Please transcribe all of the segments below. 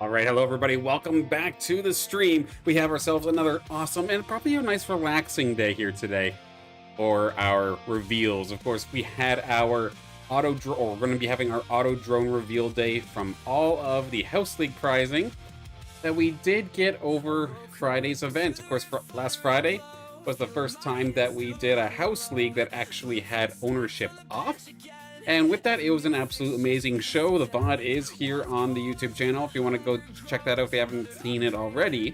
All right, hello everybody. Welcome back to the stream. We have ourselves another awesome and probably a nice relaxing day here today for our reveals. Of course, we had our we're going to be having our auto drone reveal day from all of the House League prizing that we did get over Friday's event. Of course, last Friday was the first time that we did a House League that actually had ownership off. And with that, it was an absolute amazing show. The VOD is here on the YouTube channel if you want to go check that out if you haven't seen it already.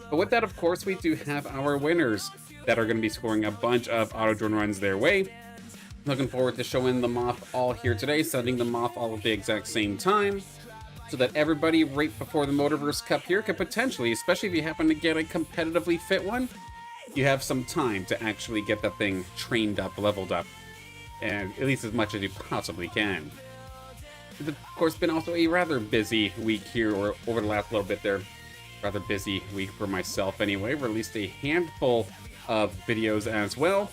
But with that, of course, we do have our winners that are going to be scoring a bunch of AutoDrone runs their way. Looking forward to showing them off all here today, sending them off all at the exact same time, so that everybody right before the Motorverse Cup here could potentially, especially if you happen to get a competitively fit one, you have some time to actually get that thing trained up, leveled up, and at least as much as you possibly can. It's of course been also a rather busy week here, or over the last little bit there, rather busy week for myself anyway. Released a handful of videos as well.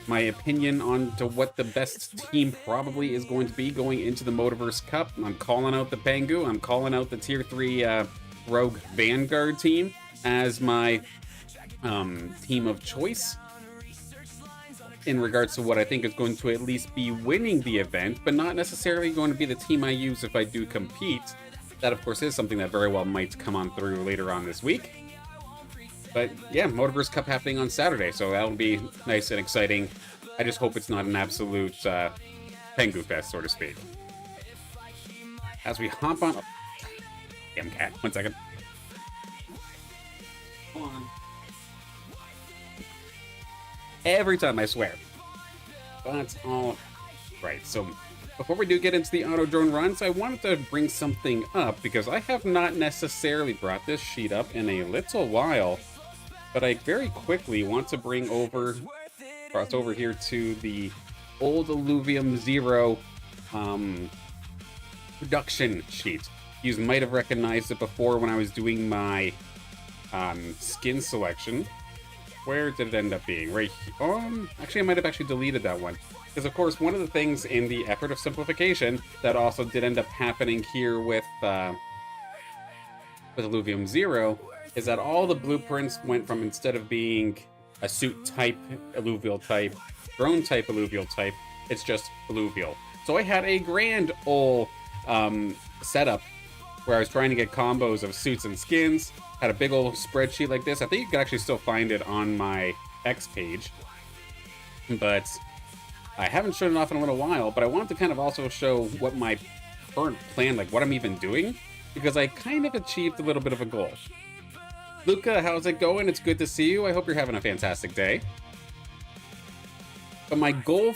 My opinion on to what the best team probably is going to be going into the Motorverse Cup. I'm calling out the Pengu. I'm calling out the Tier 3 Rogue Vanguard team as my team of choice in regards to what I think is going to at least be winning the event, but not necessarily going to be the team I use if I do compete. That, of course, is something that very well might come on through later on this week. But yeah, Motorverse Cup happening on Saturday, so that'll be nice and exciting. I just hope it's not an absolute Pengu fest, so to speak. As we hop on... Oh, damn cat, 1 second. Hold on. Every time, I swear. But all right, so before we do get into the auto drone runs, I wanted to bring something up because I have not necessarily brought this sheet up in a little while, but I very quickly want to cross over here to the old Illuvium Zero production sheet. You might have recognized it before when I was doing my skin selection. Where did it end up being? Right here. Actually, I might have actually deleted that one. Because, of course, one of the things in the effort of simplification that also did end up happening here with Illuvium Zero is that all the blueprints went from, instead of being a suit type, alluvial type, drone type, alluvial type, it's just alluvial. So I had a grand old setup where I was trying to get combos of suits and skins. Had a big old spreadsheet like this. I think you can actually still find it on my X page, but I haven't shown it off in a little while. But I wanted to kind of also show what my current plan, like what I'm even doing, because I kind of achieved a little bit of a goal. Luca, how's it going? It's good to see you. I hope you're having a fantastic day. But my goal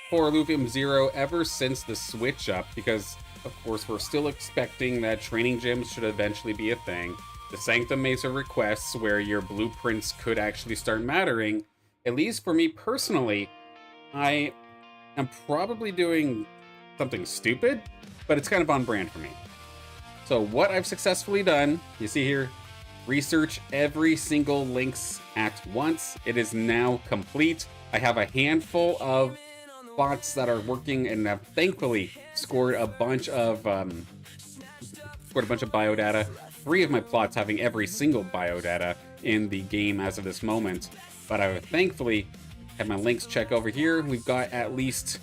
for Illuvium Zero ever since the switch up, because of course we're still expecting that training gyms should eventually be a thing. The Sanctum Mesa requests where your blueprints could actually start mattering. At least for me personally, I am probably doing something stupid, but it's kind of on brand for me. So what I've successfully done, you see here, research every single links at once. It is now complete. I have a handful of bots that are working and have thankfully scored a bunch of biodata. 3 of my plots having every single biodata in the game as of this moment. But I thankfully have my links check over here. We've got at least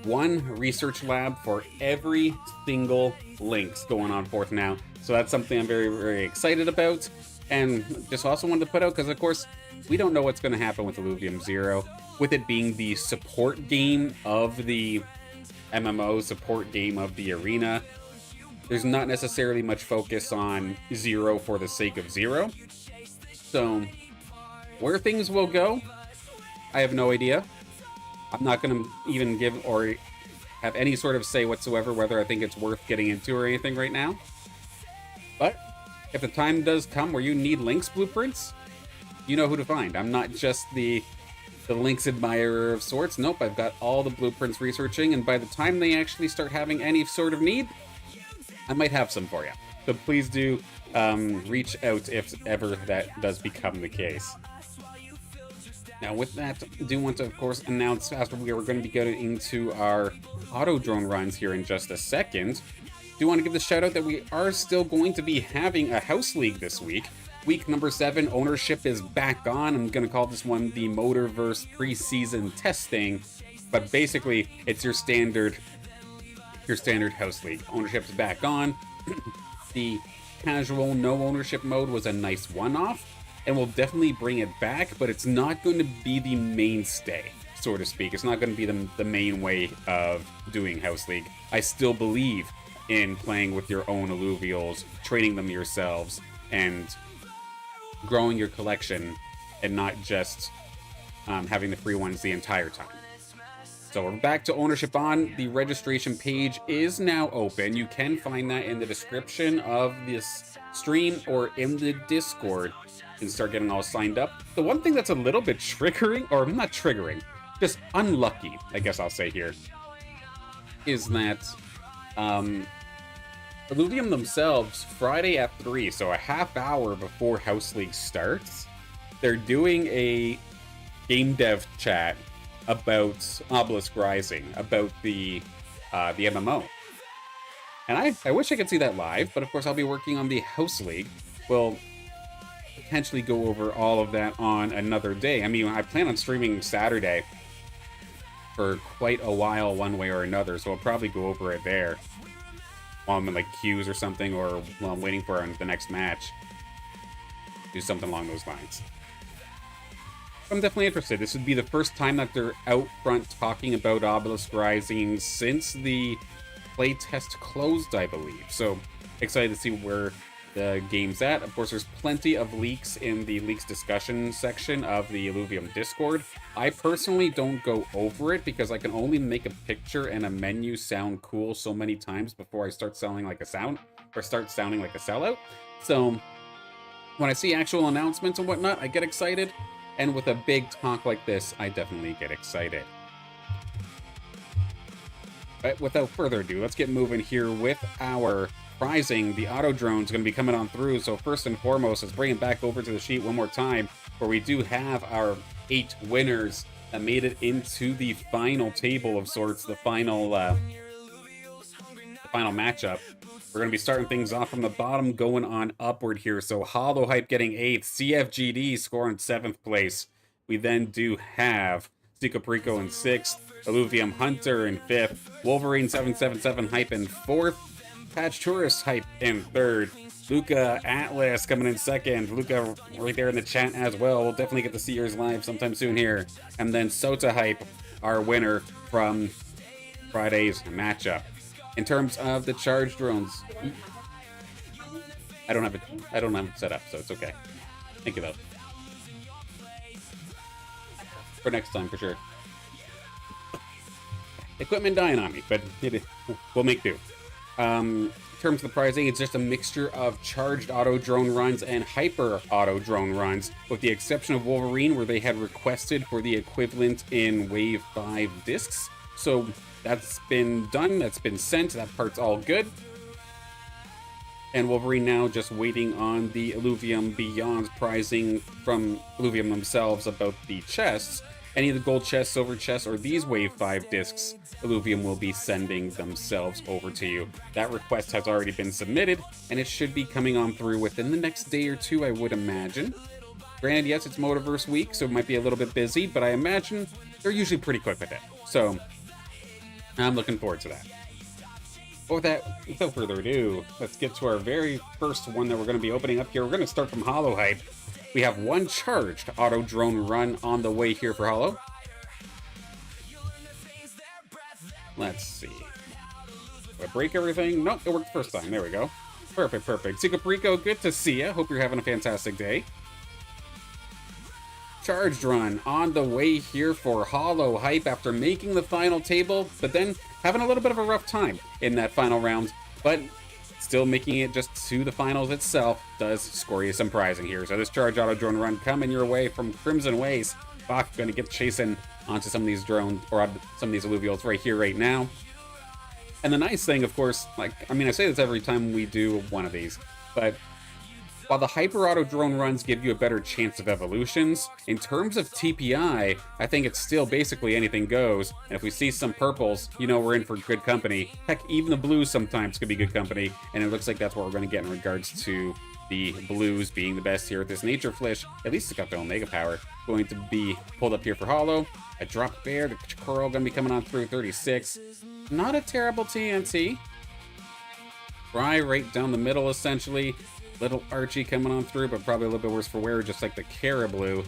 1 research lab for every single links going on forth now. So that's something I'm very, very excited about. And just also wanted to put out, because of course, we don't know what's going to happen with Illuvium Zero. With it being the support game of the MMO, support game of the arena, there's not necessarily much focus on Zero for the sake of Zero. So, where things will go, I have no idea. I'm not going to even give or have any sort of say whatsoever whether I think it's worth getting into or anything right now. But, if the time does come where you need Lynx blueprints, you know who to find. I'm not just the Lynx admirer of sorts. Nope, I've got all the blueprints researching, and by the time they actually start having any sort of need, I might have some for you. So please do reach out if ever that does become the case. Now with that, I do want to, of course, announce as we are going to be getting into our auto drone runs here in just a second. do want to give the shout out that we are still going to be having a house league this week. Week number 7, ownership is back on. I'm going to call this one the Motorverse preseason testing, but basically it's your standard house league. Ownership's back on. The casual no ownership mode was a nice one-off, and we'll definitely bring it back, but it's not going to be the mainstay, so to speak. It's not going to be the main way of doing house league. I still believe in playing with your own Illuvials, training them yourselves, and growing your collection, and not just having the free ones the entire time. So we're back to ownership on. The registration page is now open. You can find that in the description of this stream or in the Discord. You can start getting all signed up. The one thing that's a little bit triggering, or not triggering, just unlucky, I guess I'll say here, is that Illuvium themselves, Friday at 3, so a half hour before House League starts, they're doing a game dev chat about Obelisk Rising, about the MMO. And I wish I could see that live, but of course I'll be working on the House League. We'll potentially go over all of that on another day. I mean, I plan on streaming Saturday for quite a while one way or another, so I'll probably go over it there while I'm in like queues or something, or while I'm waiting for the next match. Do something along those lines. I'm definitely interested. This would be the first time that they're out front talking about Obelisk Rising since the playtest closed, I believe. So excited to see where the game's at. Of course, there's plenty of leaks in the leaks discussion section of the Illuvium Discord. I personally don't go over it because I can only make a picture and a menu sound cool so many times before I start sounding like a sellout. So when I see actual announcements and whatnot, I get excited. And with a big talk like this, I definitely get excited. But without further ado, let's get moving here with our prizing. The AutoDrone is going to be coming on through. So first and foremost, let's bring it back over to the sheet one more time, where we do have our 8 winners that made it into the final table of sorts, the final matchup. We're going to be starting things off from the bottom, going on upward here. So Hollow Hype getting 8th, CFGD scoring 7th place. We then do have Zicoprico in 6th, Illuvium Hunter in 5th, Wolverine 777 Hype in 4th, Patch Tourist Hype in 3rd, Luca Atlas coming in 2nd, Luca right there in the chat as well. We'll definitely get to see yours live sometime soon here. And then Sota Hype, our winner from Friday's matchup. In terms of the charge drones, I don't have it set up, so it's okay. Thank you though. For next time, for sure. Equipment dying on me, but we'll make do. In terms of the pricing, it's just a mixture of charged auto drone runs and hyper auto drone runs, with the exception of Wolverine, where they had requested for the equivalent in Wave 5 discs. So that's been done, that's been sent, that part's all good. And Wolverine now just waiting on the Illuvium Beyond pricing from Illuvium themselves about the chests. Any of the gold chests, silver chests, or these Wave 5 discs, Illuvium will be sending themselves over to you. That request has already been submitted, and it should be coming on through within the next day or two, I would imagine. Granted, yes, it's Motorverse week, so it might be a little bit busy, but I imagine they're usually pretty quick with it. So I'm looking forward to that. But without further ado, let's get to our very first one that we're going to be opening up here. We're going to start from Hollow Hype. We have one charged auto drone run on the way here for Hollow. Let's see. Did I break everything? Nope, it worked the first time. There we go. Perfect, perfect. Zicoprico, good to see ya. Hope you're having a fantastic day. Charged run on the way here for Hollow Hype after making the final table, but then having a little bit of a rough time in that final round, but still making it just to the finals itself does score you some prizing here. So this charge auto drone run coming your way from Crimson Waste. Bach going to get chasing onto some of these drones, or some of these Illuvials right here, right now. And the nice thing, of course, I say this every time we do one of these, but While the Hyper Auto Drone runs give you a better chance of evolutions, in terms of TPI, I think it's still basically anything goes, and if we see some purples, you know we're in for good company. Heck, even the blues sometimes could be good company, and it looks like that's what we're going to get in regards to the blues being the best here with this Nature Flish. At least it's got the Omega power. Going to be pulled up here for Hollow. A drop bear, the Coral going to be coming on through 36. Not a terrible TNT. Fry right down the middle, essentially. Little Archie coming on through, but probably a little bit worse for wear, just like the Caribou.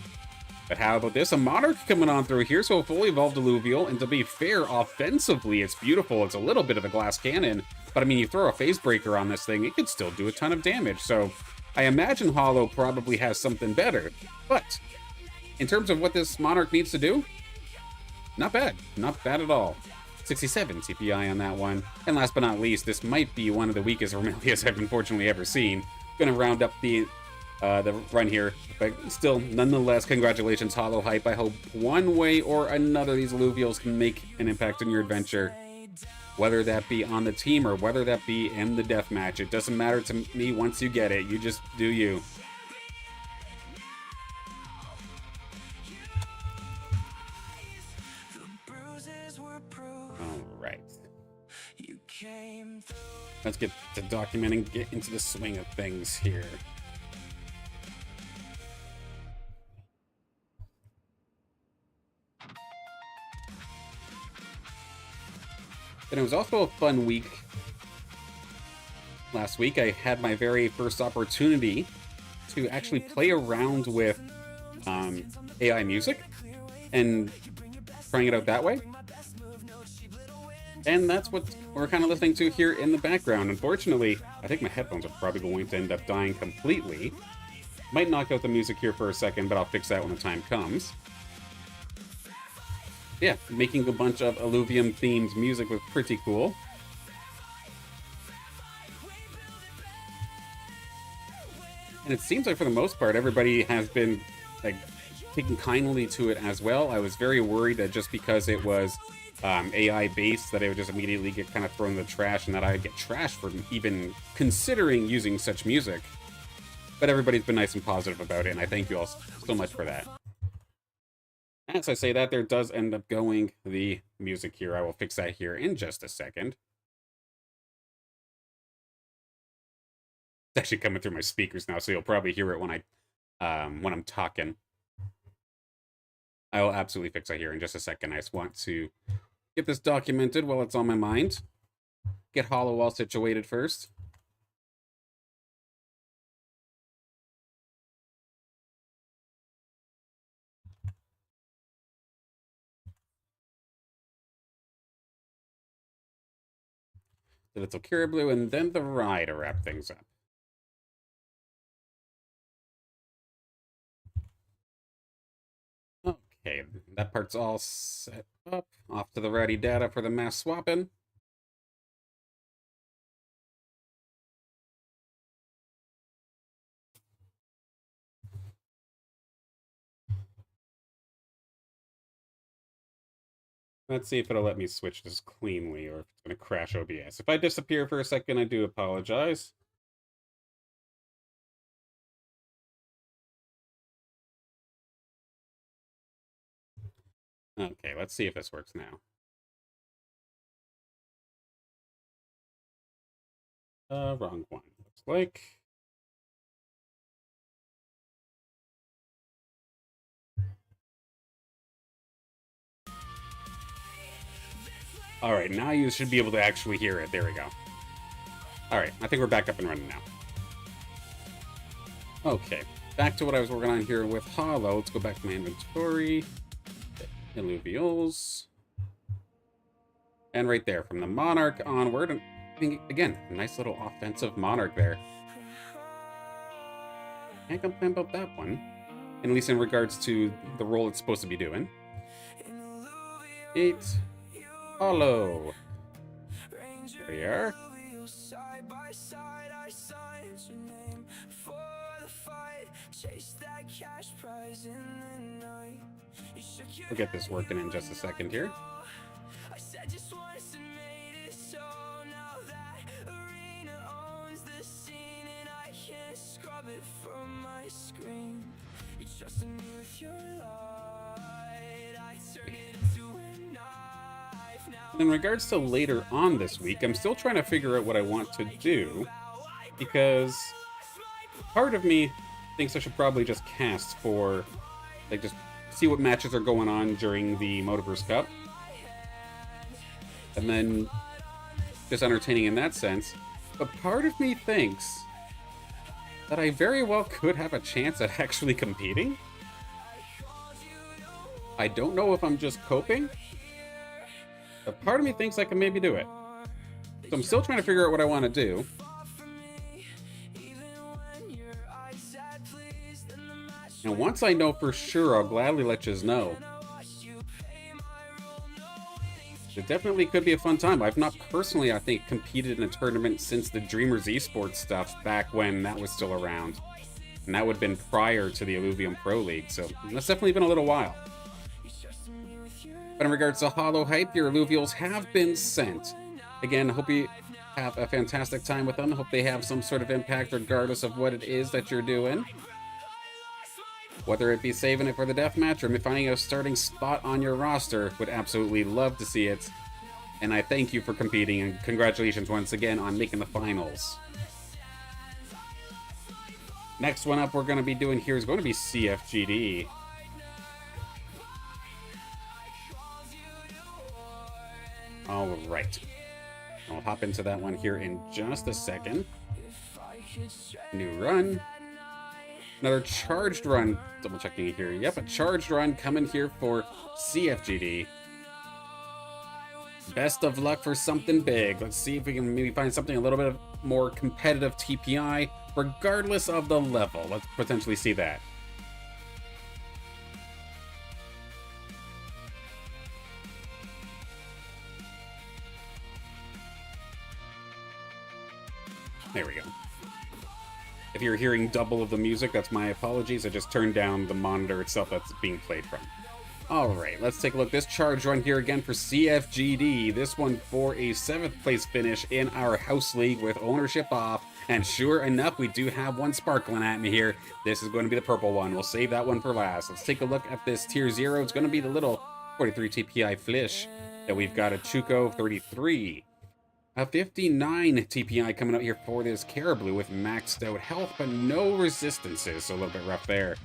But how about this? A Monarch coming on through here, so a fully evolved Illuvial. And to be fair, offensively, it's beautiful. It's a little bit of a glass cannon. But I mean, you throw a phase breaker on this thing, it could still do a ton of damage. So I imagine Hollow probably has something better. But in terms of what this Monarch needs to do, not bad. Not bad at all. 67 CPI on that one. And last but not least, this might be one of the weakest Romelias I've unfortunately ever seen. Gonna round up the run here, but still, nonetheless, congratulations, Hollow Hype. I hope one way or another these Illuvials can make an impact in your adventure. Whether that be on the team or whether that be in the deathmatch. It doesn't matter to me once you get it. You just do you. Alright. Let's get to documenting, get into the swing of things here. And it was also a fun week. Last week, I had my very first opportunity to actually play around with AI music and trying it out that way. And that's what we're kind of listening to here in the background. Unfortunately, I think my headphones are probably going to end up dying completely. Might knock out the music here for a second, but I'll fix that when the time comes. Yeah, making a bunch of Illuvium-themed music was pretty cool. And it seems like for the most part, everybody has been like taking kindly to it as well. I was very worried that just because it was AI-based, that it would just immediately get kind of thrown in the trash and that I'd get trashed for even considering using such music. But everybody's been nice and positive about it, and I thank you all so much for that. As I say that, there does end up going the music here. I will fix that here in just a second. It's actually coming through my speakers now, so you'll probably hear it when I'm talking. I will absolutely fix that here in just a second. I just want to get this documented while it's on my mind. Get Hollow all situated first. The little Caribou, and then the Rye to wrap things up. Okay, that part's all set up. Off to the ready data for the mass swapping. Let's see if it'll let me switch this cleanly or if it's going to crash OBS. If I disappear for a second, I do apologize. Okay, let's see if this works now. Wrong one. Looks like. All right, now you should be able to actually hear it. There we go. All right, I think we're back up and running now. Okay, back to what I was working on here with Hollow. Let's go back to my inventory. Illuvials. And right there, from the Monarch onward. And I think, again, a nice little offensive Monarch there. Can't complain about that one. At least in regards to the role it's supposed to be doing. 8. Hollow. There we are. We'll get this working in just a second here. In regards to later on this week, I'm still trying to figure out what I want to do, because part of me thinks I should probably just cast for, like, just see what matches are going on during the Motiverse Cup, and then just entertaining in that sense. But part of me thinks that I very well could have a chance at actually competing. I don't know if I'm just coping, but part of me thinks I can maybe do it. So I'm still trying to figure out what I want to do. And once I know for sure, I'll gladly let you know. It definitely could be a fun time. I've not personally, I think, competed in a tournament since the Dreamers esports stuff back when that was still around. And that would have been prior to the Illuvium Pro League, so that's definitely been a little while. But in regards to Holo Hype, your Illuvials have been sent. Again, hope you have a fantastic time with them. Hope they have some sort of impact regardless of what it is that you're doing. Whether it be saving it for the deathmatch or finding a starting spot on your roster, would absolutely love to see it. And I thank you for competing, and congratulations once again on making the finals. Next one up we're going to be doing here is going to be CFGD. Alright. I'll hop into that one here in just a second. New run. Another charged run. Double checking here. Yep, a charged run coming here for CFGD. Best of luck for something big. Let's see if we can maybe find something a little bit more competitive TPI, regardless of the level. Let's potentially see that. There we go. If you're hearing double of the music, that's my apologies. I just turned down the monitor itself that's being played from. Alright, let's take a look. This charge run here again for CFGD. This one for a 7th place finish in our house league with ownership off. And sure enough, we do have one sparkling at me here. This is going to be the purple one. We'll save that one for last. Let's take a look at this tier 0. It's going to be the little 43 TPI Flish that we've got a Chuko 33. A 59 TPI coming out here for this Caribou with maxed out health, but no resistances, so a little bit rough there.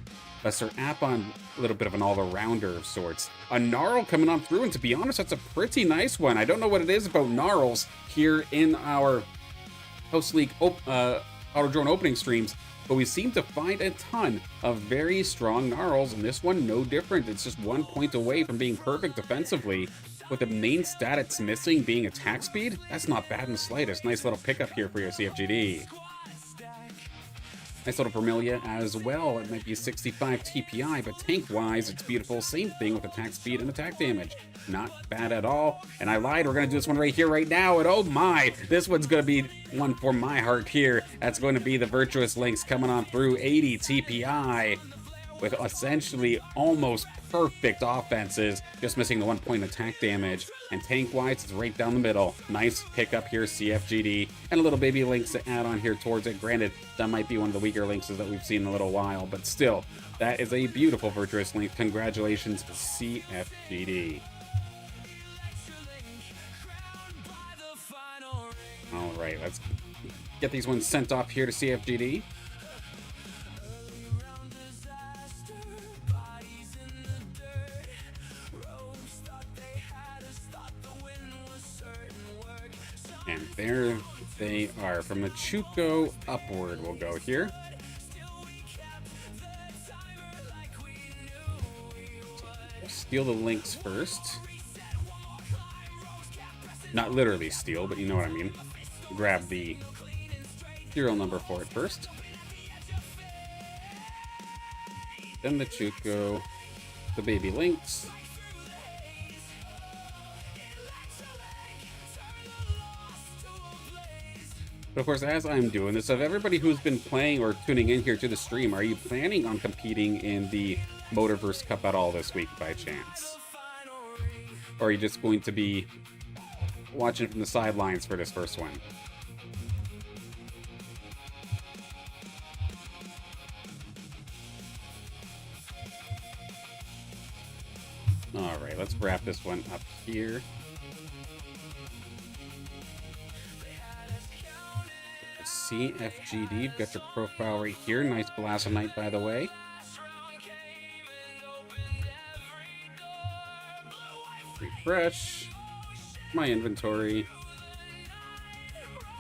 Lester Appon, a little bit of an all-arounder of sorts. A Gnarl coming on through, and to be honest, that's a pretty nice one. I don't know what it is about Gnarls here in our Host League AutoDrone opening streams, but we seem to find a ton of very strong Gnarls, and this one no different. It's just 1 point away from being perfect defensively. With the main stat it's missing being attack speed, that's not bad in the slightest. Nice little pickup here for your CFGD. Nice little Vermilia as well. It might be 65 TPI, but tank-wise, it's beautiful. Same thing with attack speed and attack damage. Not bad at all. And I lied, we're going to do this one right here, right now. And oh my, this one's going to be one for my heart here. That's going to be the Virtuous Lynx coming on through 80 TPI. With essentially almost perfect offenses, just missing the 1 point attack damage. And tank-wise, it's right down the middle. Nice pickup here, CFGD. And a little baby Lynx to add on here towards it. Granted, that might be one of the weaker Lynxes that we've seen in a little while, but still, that is a beautiful Virtuous Lynx. Congratulations, CFGD. Alright, let's get these ones sent off here to CFGD. And there they are. From the Chuko upward, we'll go here. Steal the links first. Not literally steal, but you know what I mean. Grab the serial number for it first. Then the Chuko, the baby links. But of course, as I'm doing this, of everybody who's been playing or tuning in here to the stream, are you planning on competing in the Motiverse Cup at all this week by chance? Or are you just going to be watching from the sidelines for this first one? All right, let's wrap this one up here. CFGD, you've got your profile right here. Nice Blasphemite, by the way. Refresh my inventory.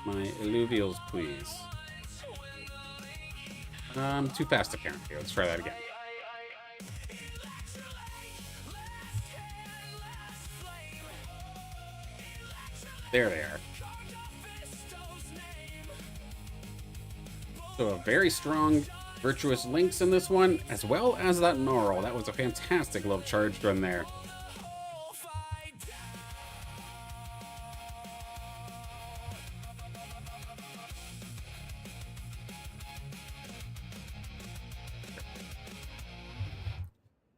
My Illuvials, please. Too fast apparently. Let's try that again. There they are. So a very strong Virtuous Lynx in this one, as well as that Gnarl. That was a fantastic little charged run there.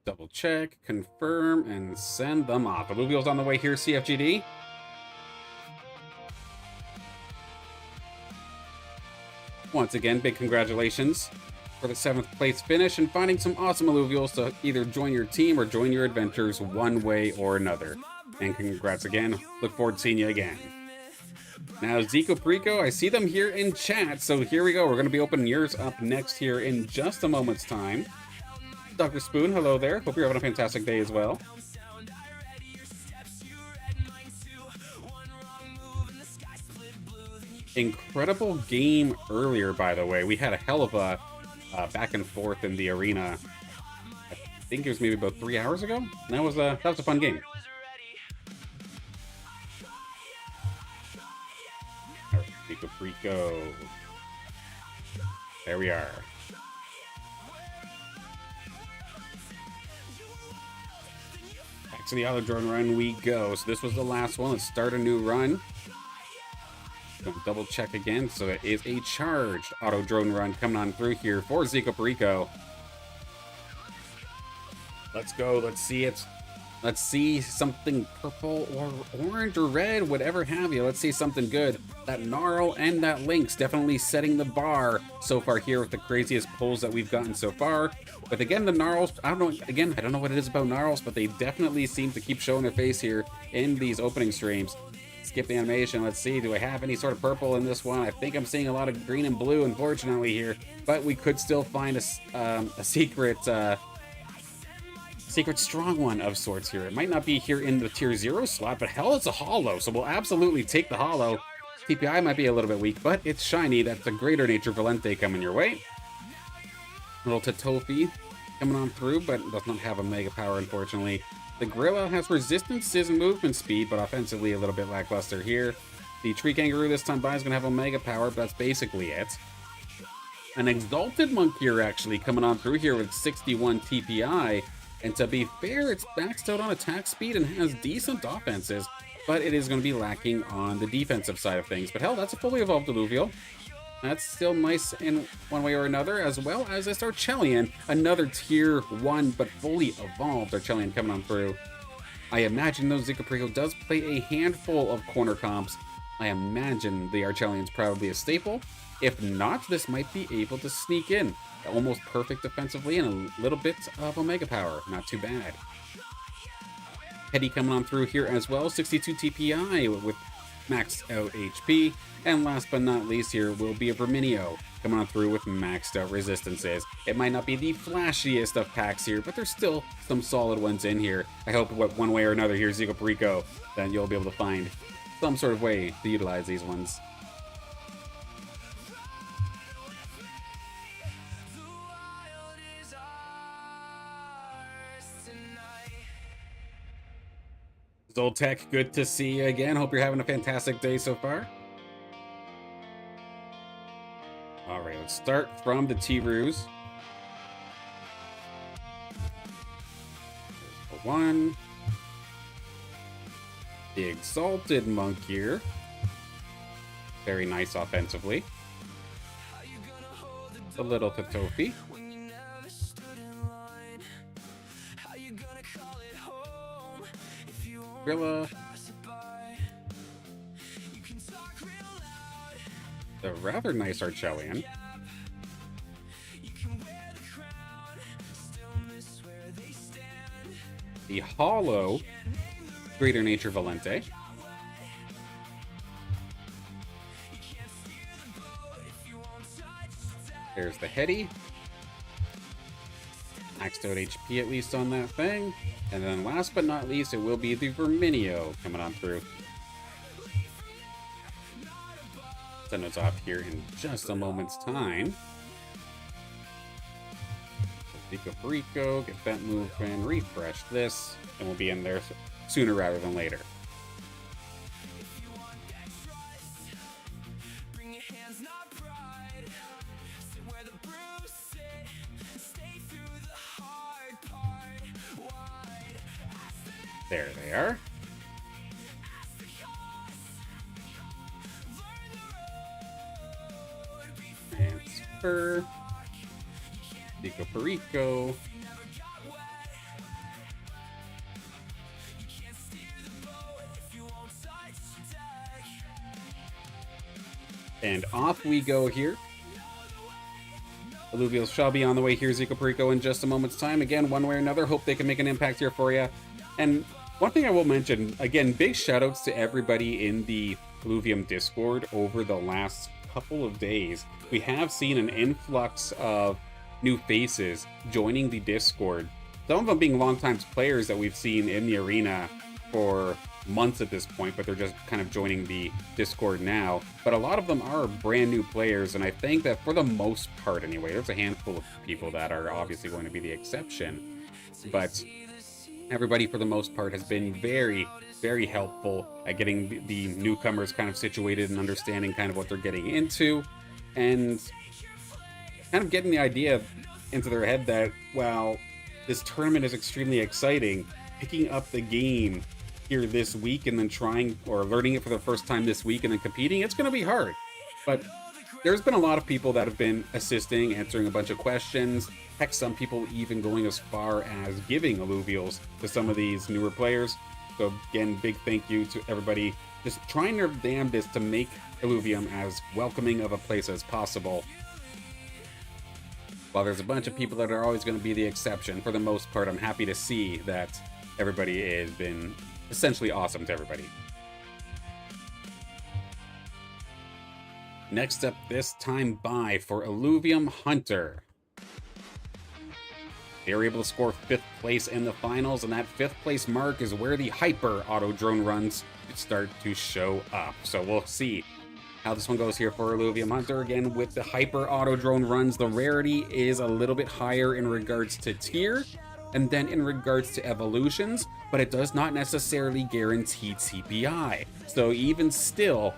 Double check, confirm, and send them off. Illuvials on the way here, CFGD. Once again, big congratulations for the 7th place finish and finding some awesome Illuvials to either join your team or join your adventures one way or another. And congrats again. Look forward to seeing you again. Now, Zico Perico, I see them here in chat, so here we go. We're going to be opening yours up next here in just a moment's time. Dr. Spoon, hello there. Hope you're having a fantastic day as well. Incredible game earlier, by the way. We had a hell of a back and forth in the arena. I think it was maybe about 3 hours ago. That was a fun game. All right, Zico Perico. There we are. Back to the AutoDrone run we go. So this was the last one. Let's start a new run. Double check again. So it is a charged AutoDrone run coming on through here for Zico Perico. Let's go. Let's see it. Let's see something purple or orange or red, whatever have you. Let's see something good. That Gnarl and that Lynx definitely setting the bar so far here with the craziest pulls that we've gotten so far. But again, the Gnarls, I don't know what it is about Gnarls, but they definitely seem to keep showing their face here in these opening streams. Skip the animation. Let's see. Do I have any sort of purple in this one? I think I'm seeing a lot of green and blue, unfortunately, here. But we could still find a secret strong one of sorts here. It might not be here in the tier 0 slot, but hell, it's a holo, so we'll absolutely take the holo. TPI might be a little bit weak, but it's shiny. That's a Greater Nature Valente coming your way. Little Tatofi coming on through, but does not have a Mega Power, unfortunately. The Gorilla has resistances and movement speed, but offensively a little bit lackluster here. The Tree Kangaroo this time by is going to have Omega Power, but that's basically it. An Exalted Monk here actually coming on through here with 61 TPI. And to be fair, it's maxed out on attack speed and has decent offenses, but it is going to be lacking on the defensive side of things. But hell, that's a fully evolved Illuvial. That's still nice in one way or another, as well as this Archelion, another tier 1 but fully evolved Archelion coming on through. I imagine though Zico Perico does play a handful of corner comps. I imagine the Archelion's probably a staple. If not, this might be able to sneak in. Almost perfect defensively and a little bit of Omega Power. Not too bad. Hetty coming on through here as well. 62 TPI with maxed out HP. And last but not least here will be a Verminio coming on through with maxed out resistances. It might not be the flashiest of packs here, but there's still some solid ones in here. I hope one way or another here, Zico Perico, then you'll be able to find some sort of way to utilize these ones. Zoltek, good to see you again. Hope you're having a fantastic day so far. All right, let's start from the T-Roos. One. The Exalted Monk here. Very nice offensively. The little Tatofi. Gorilla. The rather nice Archelion. the hollow Greater Nature Valente. There's the Heady. Maxed out HP at least on that thing. And then last but not least, it will be the Verminio coming on through. Send those off here in just a moment's time. Pico Perico, get that move in, refresh this, and we'll be in there sooner rather than later. There they are. Transfer. Pico Perico. And off we go here. Illuvials shall be on the way here, Zico Perico, in just a moment's time. Again, one way or another, hope they can make an impact here for you. And one thing I will mention, again, big shoutouts to everybody in the Illuvium Discord over the last couple of days. We have seen an influx of new faces joining the Discord. Some of them being longtime players that we've seen in the arena for months at this point, but they're just kind of joining the Discord now. But a lot of them are brand new players, and I think that for the most part anyway, there's a handful of people that are obviously going to be the exception. But everybody for the most part has been very, very helpful at getting the newcomers kind of situated and understanding kind of what they're getting into, and kind of getting the idea into their head that, well, this tournament is extremely exciting. Picking up the game here this week and then trying or learning it for the first time this week and then competing, it's going to be hard. But there's been a lot of people that have been assisting, answering a bunch of questions. Heck, some people even going as far as giving Illuvials to some of these newer players. So again, big thank you to everybody just trying their damnedest to make Illuvium as welcoming of a place as possible. While there's a bunch of people that are always going to be the exception, for the most part, I'm happy to see that everybody has been essentially awesome to everybody. Next up this time by for Illuvium Hunter. They were able to score 5th place in the finals, and that 5th place mark is where the hyper AutoDrone runs start to show up. So we'll see how this one goes here for Illuvium Hunter. Again, with the hyper AutoDrone runs, the rarity is a little bit higher in regards to tier, and then in regards to evolutions, but it does not necessarily guarantee TPI. So even still,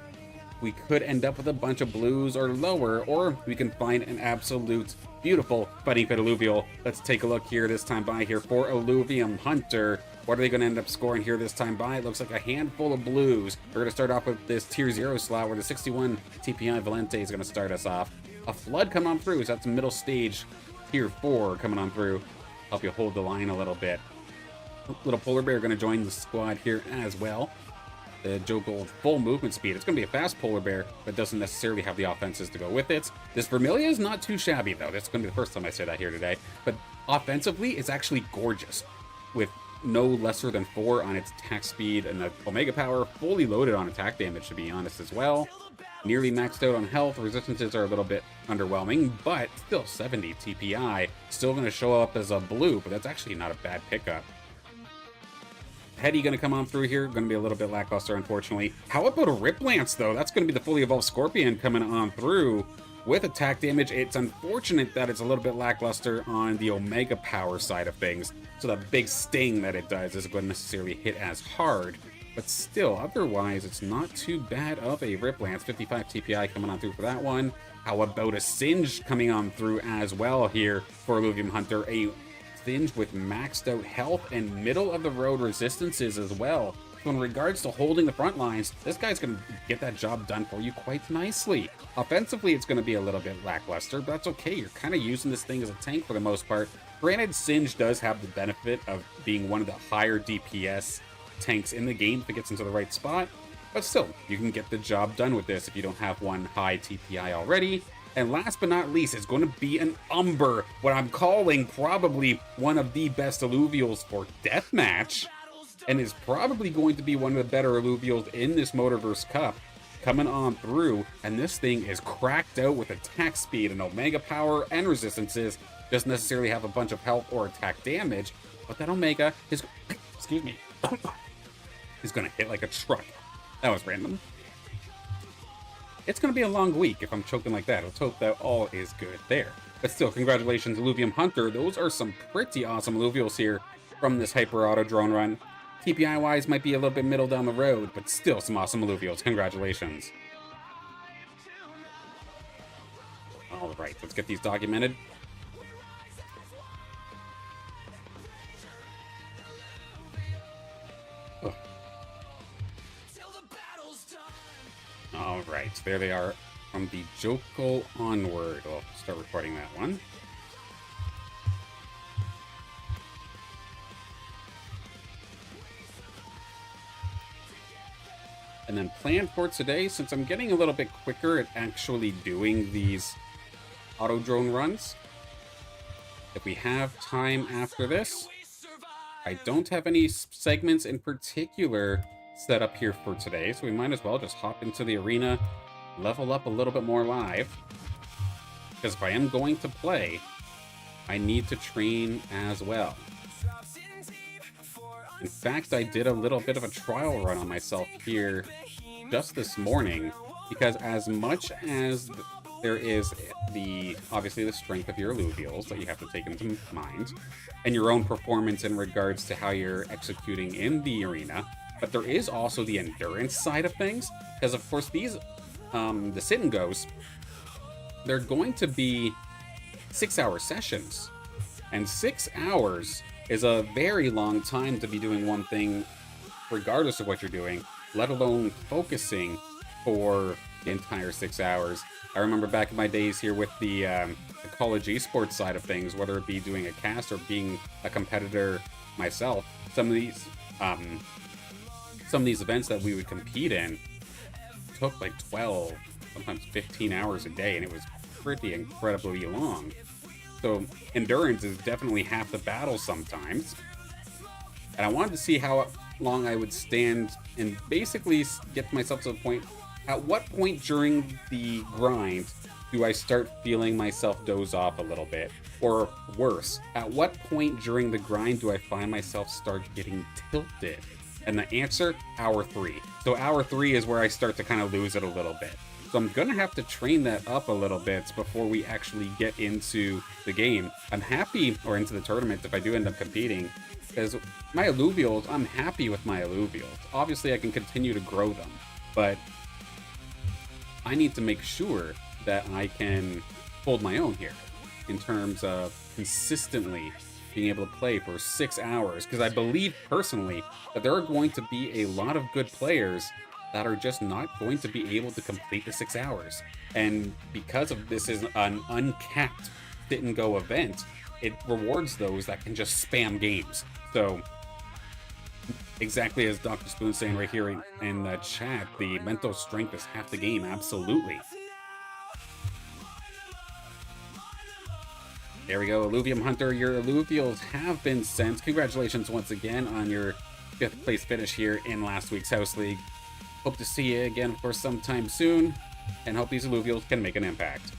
we could end up with a bunch of blues or lower, or we can find an absolute beautiful fighting fit Illuvial. Let's take a look here this time by here for Illuvium Hunter. What are they going to end up scoring here this time by? It looks like a handful of blues. We're going to start off with this tier 0 slot where the 61 TPI Valente is going to start us off. A flood coming on through, so that's middle stage tier 4 coming on through. Help you hold the line a little bit. Little polar bear going to join the squad here as well. The Joe Gold full movement speed. It's going to be a fast polar bear, but doesn't necessarily have the offenses to go with it. This Vermilia is not too shabby, though. This is going to be the first time I say that here today. But offensively, it's actually gorgeous, with no lesser than 4 on its attack speed and the Omega power, fully loaded on attack damage, to be honest, as well. Nearly maxed out on health. Resistances are a little bit underwhelming, but still 70 TPI. Still going to show up as a blue, but that's actually not a bad pickup. Heady going to come on through here. Going to be a little bit lackluster, unfortunately. How about a Rip Lance, though? That's going to be the fully evolved Scorpion coming on through with attack damage. It's unfortunate that it's a little bit lackluster on the Omega power side of things. So that big sting that it does isn't going to necessarily hit as hard. But still, otherwise, it's not too bad of a Rip Lance. 55 TPI coming on through for that one. How about a Singe coming on through as well here for Illuvium Hunter? A Singe with maxed out health and middle of the road resistances as well. So in regards to holding the front lines, this guy's going to get that job done for you quite nicely. Offensively, it's going to be a little bit lackluster, but that's okay. You're kind of using this thing as a tank for the most part. Granted, Singe does have the benefit of being one of the higher DPS tanks in the game if it gets into the right spot, but still, you can get the job done with this if you don't have one high TPI already. And last but not least, it's going to be an Umber, what I'm calling probably one of the best Illuvials for Deathmatch, and is probably going to be one of the better Illuvials in this Motorverse Cup, coming on through. And this thing is cracked out with attack speed and Omega power and resistances. Doesn't necessarily have a bunch of health or attack damage, but that Omega is, excuse me, is going to hit like a truck. That was random. It's going to be a long week if I'm choking like that. Let's hope that all is good there. But still, congratulations, Illuvium Hunter. Those are some pretty awesome Illuvials here from this Hyper AutoDrone run. TPI-wise might be a little bit middle down the road, but still some awesome Illuvials. Congratulations. All right, let's get these documented. All right, there they are from the Jokol onward. I'll start recording that one. And then plan for today, since I'm getting a little bit quicker at actually doing these AutoDrone runs, if we have time after this, I don't have any segments in particular set up here for today, so we might as well just hop into the arena, level up a little bit more live, because if I am going to play, I need to train as well. In fact, I did a little bit of a trial run on myself here just this morning, because as much as there is obviously the strength of your Illuvials that you have to take into mind, and your own performance in regards to how you're executing in the arena, but there is also the endurance side of things, because of course these, the sit and goes, they're going to be 6-hour sessions, and 6 hours is a very long time to be doing one thing, regardless of what you're doing, let alone focusing for the entire 6 hours. I remember back in my days here with the college esports side of things, whether it be doing a cast or being a competitor myself, some of these events that we would compete in took like 12, sometimes 15 hours a day, and it was pretty incredibly long. So endurance is definitely half the battle sometimes. And I wanted to see how long I would stand and basically get myself to the point, at what point during the grind do I start feeling myself doze off a little bit? Or worse, at what point during the grind do I find myself start getting tilted? And the answer, hour 3. So hour 3 is where I start to kind of lose it a little bit. So I'm gonna have to train that up a little bit before we actually get into the game. I'm happy, or into the tournament if I do end up competing, because my Illuvials, I'm happy with my Illuvials. Obviously I can continue to grow them, but I need to make sure that I can hold my own here in terms of consistently being able to play for 6 hours, because I believe personally that there are going to be a lot of good players that are just not going to be able to complete the 6 hours. And because of this is an uncapped sit and go event, it rewards those that can just spam games. So exactly as Dr. Spoon's saying right here in the chat, the mental strength is half the game. Absolutely. There we go, Illuvium Hunter, your Illuvials have been sent. Congratulations once again on your 5th place finish here in last week's House League. Hope to see you again, of course, sometime soon, and hope these Illuvials can make an impact.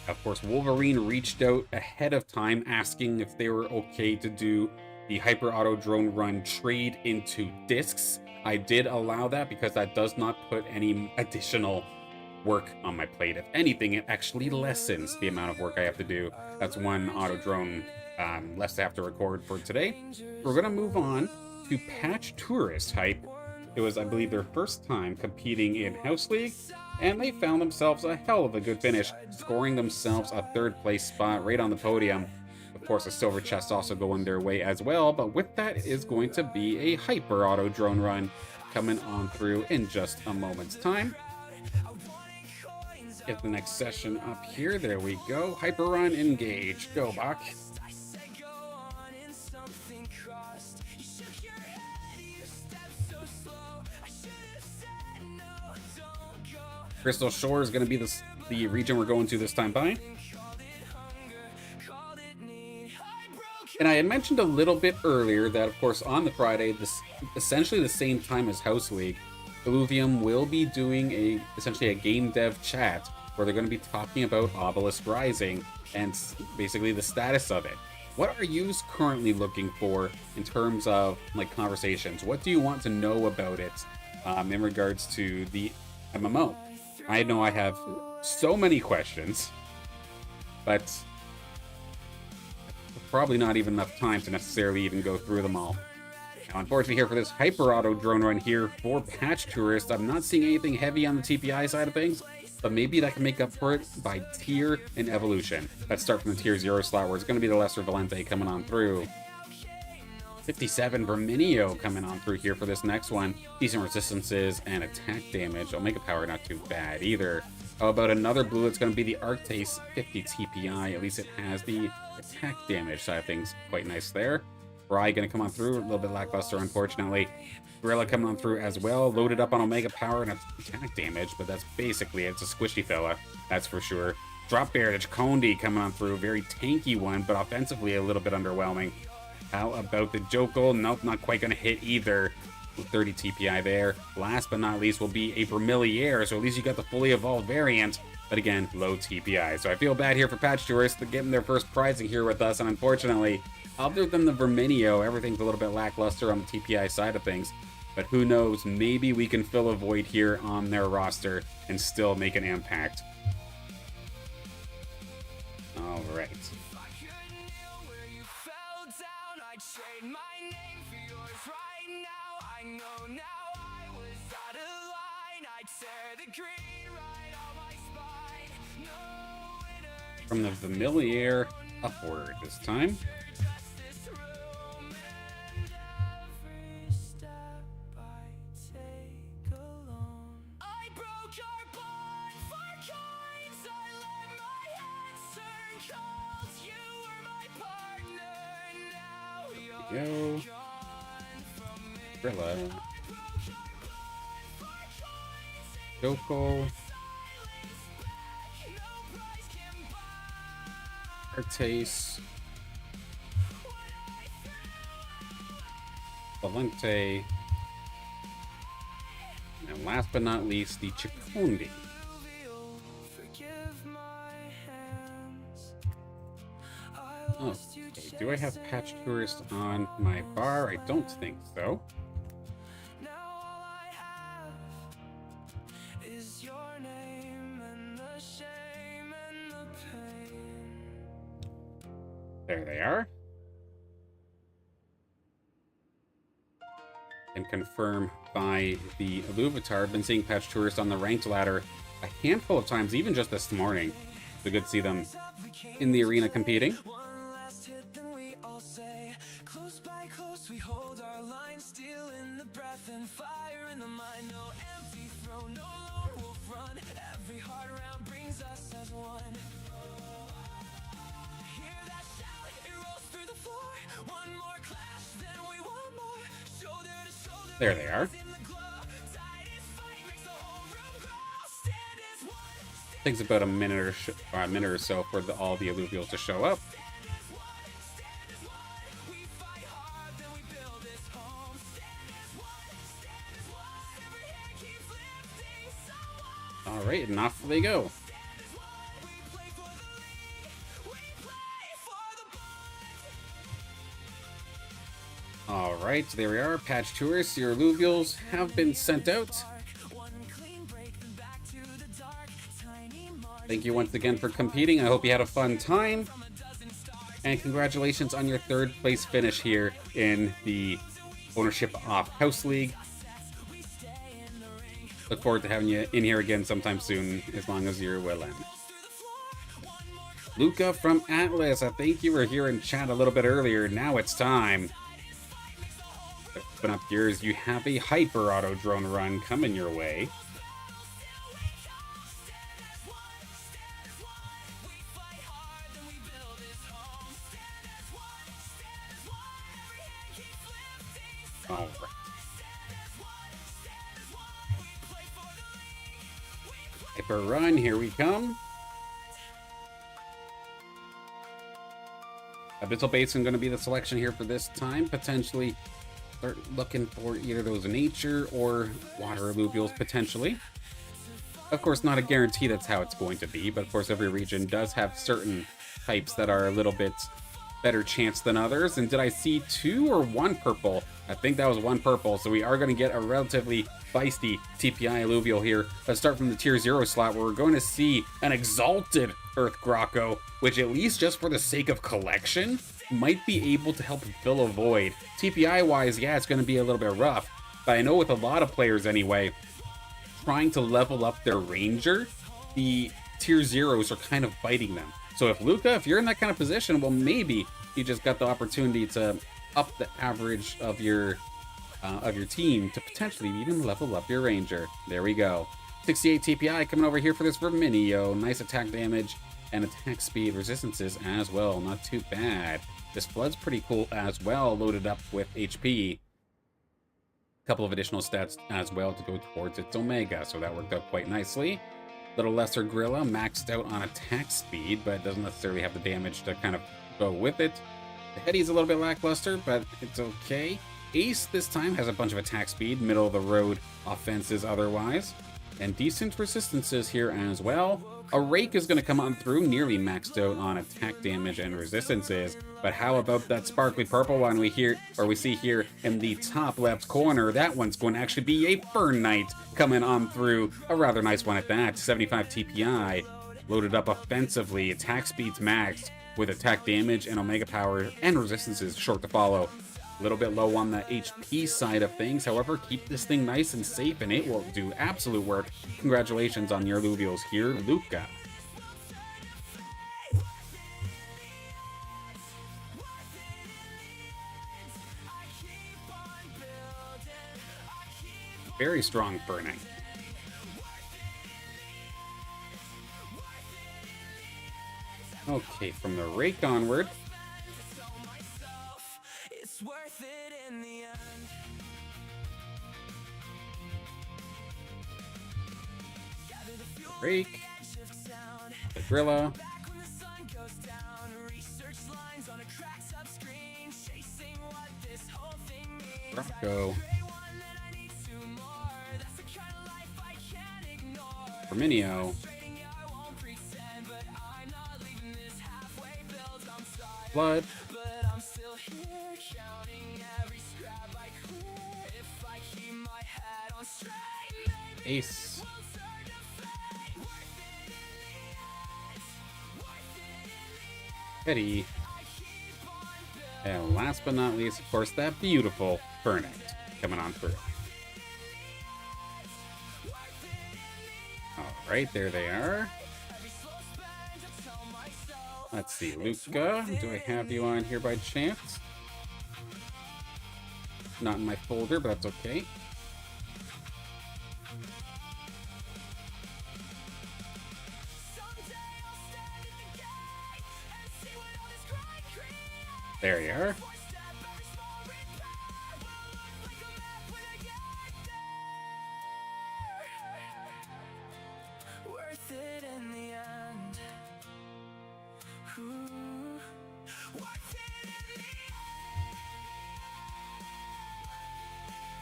Of course, Wolverine reached out ahead of time asking if they were okay to do the Hyper AutoDrone run trade into discs. I did allow that because that does not put any additional work on my plate. If anything, it actually lessens the amount of work I have to do. That's one AutoDrone less to have to record for today. We're going to move on to Patch Tourist Hype. It was, I believe, their first time competing in House League, and they found themselves a hell of a good finish, scoring themselves a 3rd place spot right on the podium. Of course, a silver chest also going their way as well, but with that is going to be a Hyper AutoDrone run coming on through in just a moment's time. Get the next session up here. There we go. Hyper run, engage. Go, Bach. Crystal Shore is going to be the region we're going to this time by. And I had mentioned a little bit earlier that, of course, on the Friday, this essentially the same time as House League, Illuvium will be doing essentially a game dev chat where they're going to be talking about Obelisk Rising and basically the status of it. What are you currently looking for in terms of like conversations? What do you want to know about it in regards to the MMO? I know I have so many questions, but probably not even enough time to necessarily even go through them all. Now, unfortunately, here for this hyper auto drone run here for Patch Tourist, I'm not seeing anything heavy on the TPI side of things, but maybe that can make up for it by tier and evolution. Let's start from the tier 0 slot where it's going to be the Lesser Valente coming on through. 57 Verminio coming on through here for this next one. Decent resistances and attack damage. Omega Power not too bad either. How about another blue? It's going to be the Arctase 50 TPI. At least it has the attack damage side of things. Quite nice there. Bry going to come on through. A little bit lackluster, unfortunately. Gorilla coming on through as well. Loaded up on Omega Power and attack damage, but that's basically it. It's a squishy fella. That's for sure. Drop Bear to Chakondi coming on through. Very tanky one, but offensively a little bit underwhelming. How about the Jokul? Nope, not quite going to hit either. With 30 TPI there. Last but not least will be a Vermiliere, so at least you got the fully evolved variant, but again, low TPI. So I feel bad here for Patch Tourists to getting their first prizing here with us, and unfortunately, other than the Verminio, everything's a little bit lackluster on the TPI side of things. But who knows, maybe we can fill a void here on their roster and still make an impact. Alright. From the Vermiliere upward this time. Go. Grilla. Jokul. Arctase. Valente. And last but not least, the Chakondi. Oh, okay. Do I have Patch Tourist on my bar? I don't think so. There they are. And confirm by the Illuvitar. I've been seeing Patch Tourist on the ranked ladder a handful of times, even just this morning. So good to see them in the arena competing. There they are. Takes about a minute or so for all the Illuvials to show up. All right, and off they go. Alright, there we are. Patch Tourists, your Illuvials have been sent out. Thank you once again for competing. I hope you had a fun time. And congratulations on your third place finish here in the Ownership Off House League. Look forward to having you in here again sometime soon, as long as you're willing. Luca from Atlas, I think you were here in chat a little bit earlier. Now it's time. Open up yours. You have a hyper auto drone run coming your way. All right. Hyper run, here we come. Abyssal Basin going to be the selection here for this time. Potentially start looking for either those nature or water alluvials, potentially. Of course, not a guarantee that's how it's going to be, but of course every region does have certain types that are a little bit better chance than others. And did I see 2 or 1 purple? I think that was 1 purple, so we are going to get a relatively feisty TPI alluvial here. Let's start from the tier 0 slot, where we're going to see an exalted Earth Grotto, which, at least just for the sake of collection, might be able to help fill a void. TPI wise, yeah, it's going to be a little bit rough, but I know with a lot of players anyway, trying to level up their ranger, the tier 0s are kind of biting them. So if Luca, if you're in that kind of position, well, maybe you just got the opportunity to up the average of your team to potentially even level up your ranger. There we go. 68 TPI coming over here for this Verminio. Nice attack damage and attack speed resistances as well. Not too bad. This Flood's pretty cool as well, loaded up with HP. Couple of additional stats as well to go towards its Omega, so that worked out quite nicely. Little lesser Gorilla, maxed out on attack speed, but doesn't necessarily have the damage to kind of go with it. The Heady's a little bit lackluster, but it's okay. Ace this time has a bunch of attack speed, middle of the road offenses otherwise, and decent resistances here as well. A Rake is going to come on through, nearly maxed out on attack damage and resistances, but how about that sparkly purple one we see here in the top left corner? That one's going to actually be a Fern Knight coming on through, a rather nice one at that. 75 TPI, loaded up offensively, attack speed's maxed with attack damage and Omega power and resistances short to follow. A little bit low on the HP side of things. However, keep this thing nice and safe and it will do absolute work. Congratulations on your Illuvials here, Luca. Very strong burning. Okay, from the Rake onward. Rake, the Grilla, Rocco, Verminio, Blood, Ace, Eddie, and last but not least, of course, that beautiful Burnout coming on through. Alright, there they are. Let's see, Luca, do I have you on here by chance? Not in my folder, but that's okay. There you are.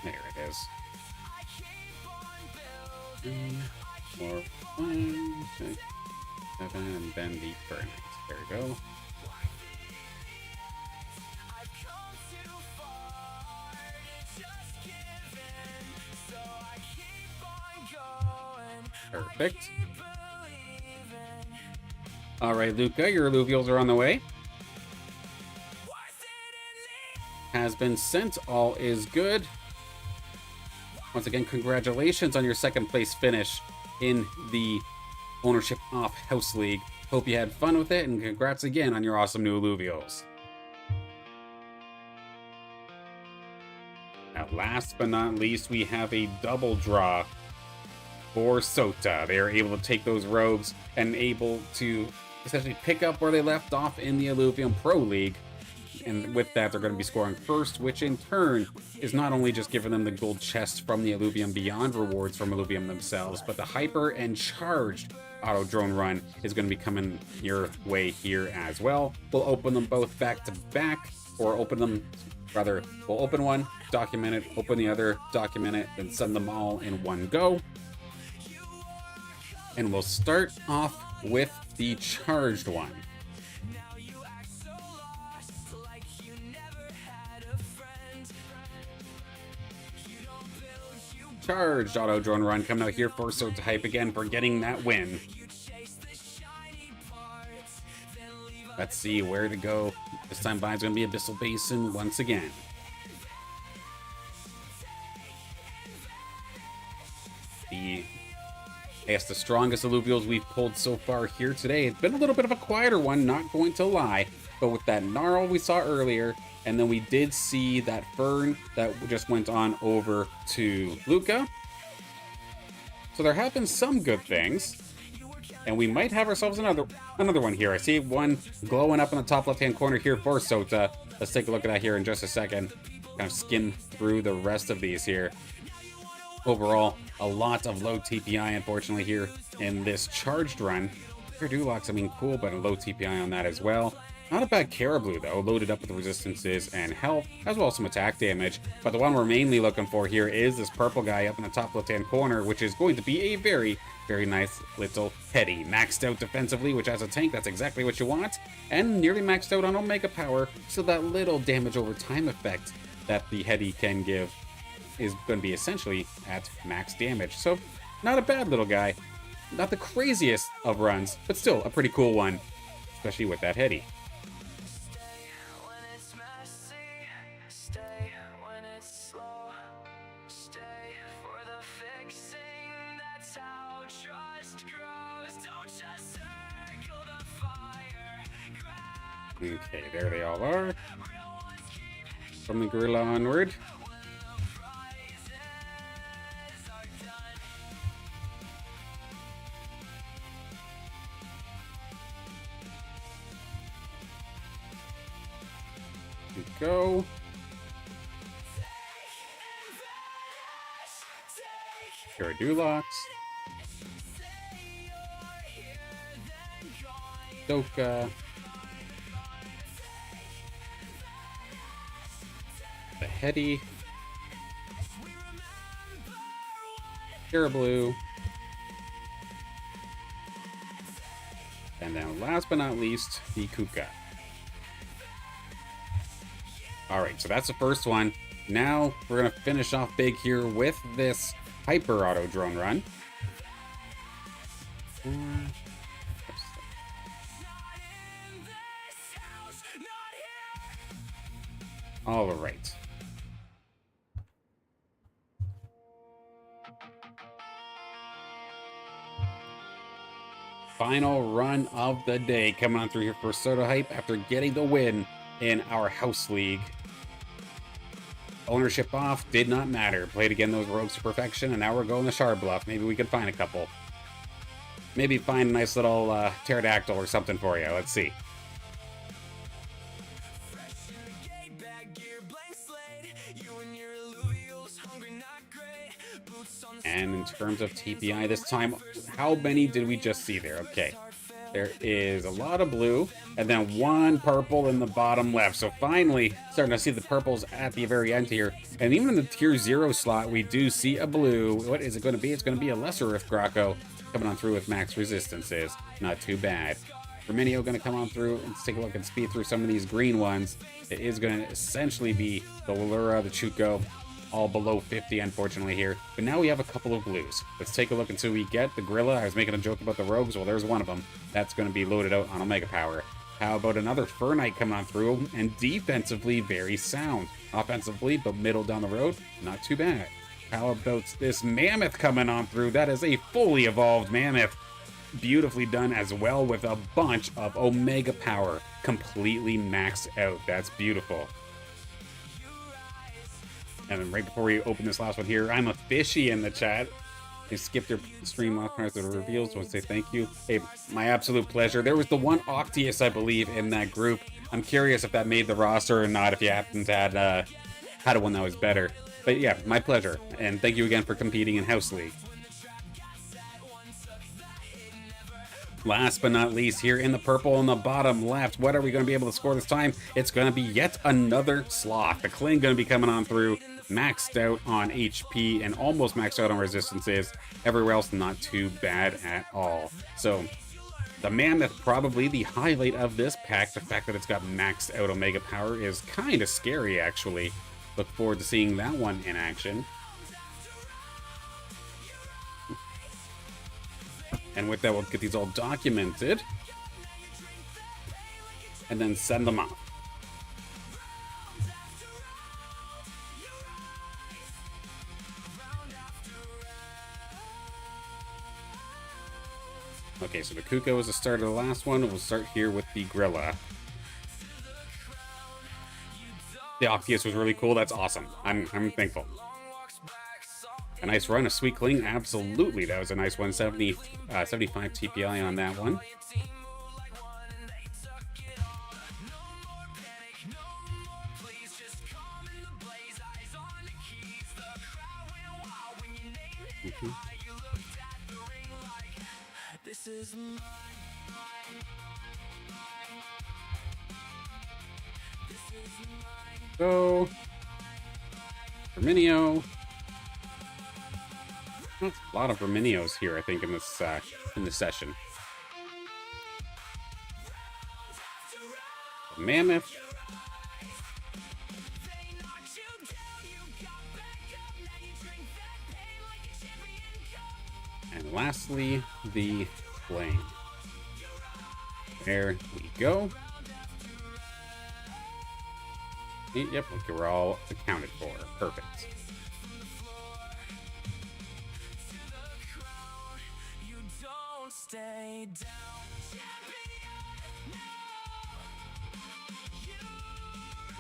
There it is. 3, 4, 5, 6, 7, and then the Burnout. There we go. Perfect. All right, Luca, your Illuvials are on the way. Has been sent. All is good. Once again, congratulations on your second place finish in the Ownership Off House League. Hope you had fun with it, and congrats again on your awesome new Illuvials. Now, last but not least, we have a double draw for Sota. They are able to take those rogues and able to essentially pick up where they left off in the Illuvium Pro League. and with that, they're going to be scoring first, which in turn is not only just giving them the gold chest from the Illuvium Beyond rewards from Illuvium themselves, but the hyper and charged auto drone run is going to be coming your way here as well. We'll open them both back to back, or open them, rather, we'll open one, document it, open the other, document it, then send them all in one go. And we'll start off with the charged one. Charged auto drone run coming out here for Sota Hype again for getting that win. Let's see where to go. This time by is going to be Abyssal Basin once again. I guess the strongest Illuvials we've pulled so far here today. It's been a little bit of a quieter one, not going to lie. But with that Gnarl we saw earlier, and then we did see that Fern that just went on over to Luca. So there have been some good things. And we might have ourselves another one here. I see one glowing up in the top left-hand corner here for Sota. Let's take a look at that here in just a second. Kind of skim through the rest of these here. Overall, a lot of low TPI, unfortunately, here in this charged run. Pure Dulocks, I mean, cool, but a low TPI on that as well. Not a bad Caribou, though, loaded up with resistances and health, as well as some attack damage. But the one we're mainly looking for here is this purple guy up in the top left-hand corner, which is going to be a very, very nice little heady. Maxed out defensively, which as a tank, that's exactly what you want. And nearly maxed out on Omega Power, so that little damage over time effect that the heady can give is going to be essentially at max damage. So, not a bad little guy. Not the craziest of runs, but still a pretty cool one, especially with that heady. Okay, there they all are. From the gorilla onward. Here we go. Pure Dulocks. Doka. The heady. Caribou. And then last but not least, the Kuka. Alright, so that's the first one. Now we're going to finish off big here with this hyper auto drone run. Alright. Final run of the day coming on through here for Sota Hype after getting the win in our house league. Ownership off, did not matter. Played again those rogues to perfection, and now we're going the Shard Bluff. Maybe we could find a couple. Maybe find a nice little pterodactyl or something for you. Let's see. And in terms of TPI this time, how many did we just see there? Okay. There is a lot of blue, and then one purple in the bottom left. So finally, starting to see the purples at the very end here. And even in the tier 0 slot, we do see a blue. What is it going to be? It's going to be a lesser Rift Graco coming on through with max resistances. Not too bad. Verminio going to come on through. Let's take a look and speed through some of these green ones. It is going to essentially be the Lura, the Chuko, all below 50, unfortunately, here. But now we have a couple of blues. Let's take a look and see what we get. The Gorilla, I was making a joke about the Rogues. Well, there's one of them. That's going to be loaded out on Omega Power. How about another Fernite coming on through? And defensively, very sound. Offensively, but middle down the road, not too bad. How about this Mammoth coming on through? That is a fully evolved Mammoth. Beautifully done as well with a bunch of Omega Power. Completely maxed out. That's beautiful. And then right before we open this last one here, I'm a fishy in the chat. They skipped their stream last part of the reveals. I want to say thank you. Hey, my absolute pleasure. There was the one Octius, I believe, in that group. I'm curious if that made the roster or not, if you happened to had one that was better. But yeah, my pleasure. And thank you again for competing in House League. Last but not least, here in the purple on the bottom left, what are we going to be able to score this time? It's going to be yet another Sloth. The Kling going to be coming on through, maxed out on HP and almost maxed out on resistances. Everywhere else, not too bad at all. So, the Mammoth, probably the highlight of this pack. The fact that it's got maxed out Omega Power is kind of scary, actually. Look forward to seeing that one in action. And with that, we'll get these all documented. And then send them off. Okay, so the Kuko was the start of the last one. We'll start here with the Grilla. The Octius was really cool. That's awesome. I'm thankful. A nice run, a sweet Kling. Absolutely, that was a nice one. 75 TPI on that one. Go. Verminio. A lot of Verminios here, I think, in this session. The Mammoth. And lastly, the Flame. There we go. Yep, okay, we're all accounted for. Perfect.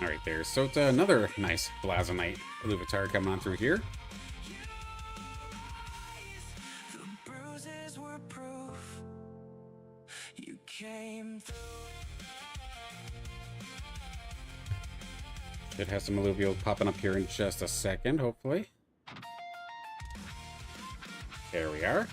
Alright, there's Sota, another nice Blazonite Illuvitar coming on through here. Should have some Illuvials popping up here in just a second, hopefully. There we are.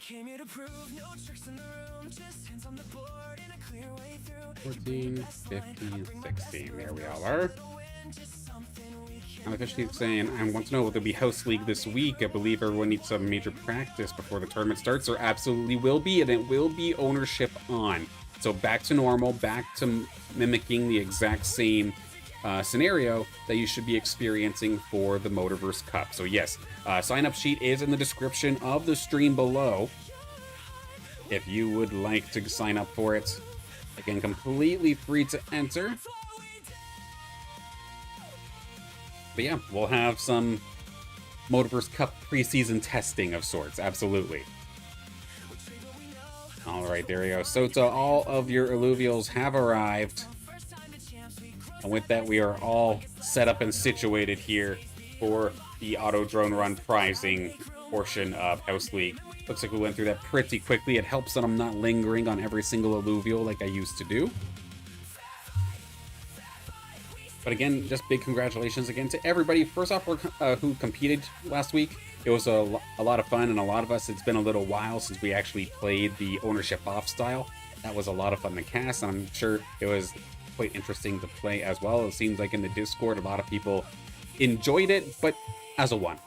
Came here to prove no tricks in the room, just hands on the board and a clear way through. 14, 15, 16. There we all are. I'm officially saying I want to know will there be House League this week. I believe everyone needs some major practice before the tournament starts. There absolutely will be, and it will be ownership on. So back to normal, back to mimicking the exact same scenario that you should be experiencing for the Motorverse Cup. So yes, sign-up sheet is in the description of the stream below if you would like to sign up for it. Again, completely free to enter. But yeah, we'll have some Motorverse Cup preseason testing of sorts, absolutely. Alright, there we go. Sota, all of your Illuvials have arrived. And with that, we are all set up and situated here for the AutoDrone run prizing portion of House League. Looks like we went through that pretty quickly. It helps that I'm not lingering on every single Illuvial like I used to do. But again, just big congratulations again to everybody. First off, who competed last week. It was a lot of fun, and a lot of us, it's been a little while since we actually played the ownership off style. That was a lot of fun to cast, and I'm sure it was quite interesting to play as well. It seems like in the Discord, a lot of people enjoyed it, but as a one.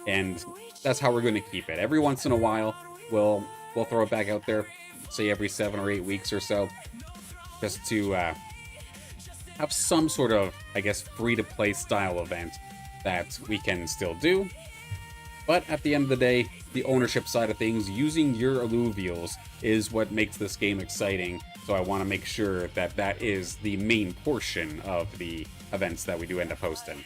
And that's how we're going to keep it. Every once in a while, we'll throw it back out there, say every 7 or 8 weeks or so, just to have some sort of, I guess, free-to-play style event that we can still do. But at the end of the day, the ownership side of things, using your Illuvials, is what makes this game exciting. So I want to make sure that that is the main portion of the events that we do end up hosting.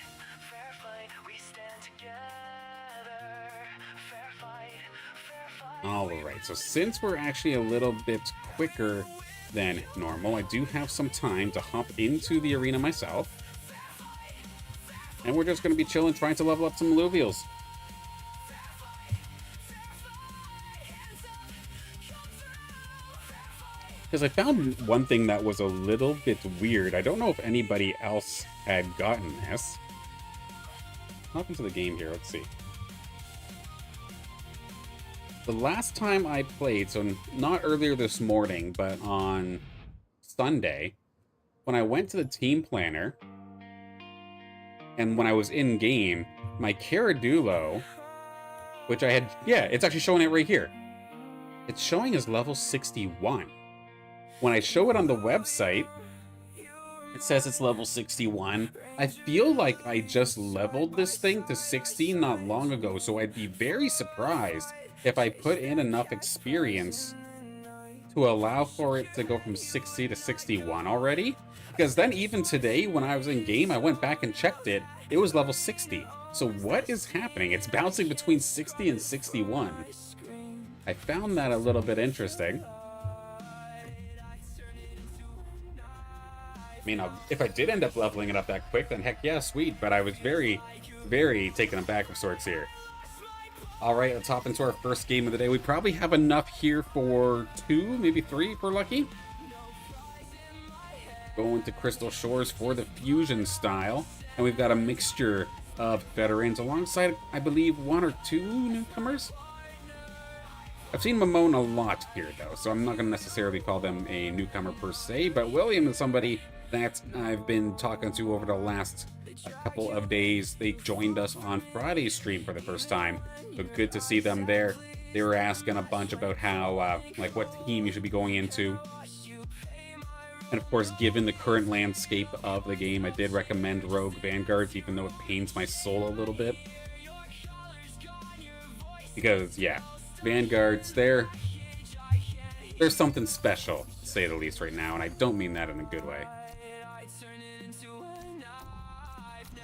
Alright, so since we're actually a little bit quicker than normal. I do have some time to hop into the arena myself. And we're just going to be chilling, trying to level up some Illuvials. Because I found one thing that was a little bit weird. I don't know if anybody else had gotten this. Hop into the game here, let's see. The last time I played, so not earlier this morning, but on Sunday, when I went to the team planner, and when I was in game, my Caradulo, which I had, yeah, it's actually showing it right here. It's showing as level 61. When I show it on the website, it says it's level 61. I feel like I just leveled this thing to 60 not long ago, so I'd be very surprised if I put in enough experience to allow for it to go from 60 to 61 already. Because then even today, when I was in game, I went back and checked it. It was level 60. So what is happening? It's bouncing between 60 and 61. I found that a little bit interesting. I mean, if I did end up leveling it up that quick, then heck yeah, sweet. But I was very, very taken aback of sorts here. All right, let's hop into our first game of the day. We probably have enough here for 2, maybe 3 if we're lucky. Going to Crystal Shores for the fusion style. And we've got a mixture of veterans alongside, I believe, 1 or 2 newcomers. I've seen Mamone a lot here, though, so I'm not going to necessarily call them a newcomer per se, but William is somebody that I've been talking to over the last couple of days. They joined us on Friday's stream for the first time, so good to see them there. They were asking a bunch about how, like, what team you should be going into. And of course, given the current landscape of the game, I did recommend Rogue Vanguards, even though it pains my soul a little bit. Because, yeah, Vanguards, there's something special, to say the least, right now, and I don't mean that in a good way.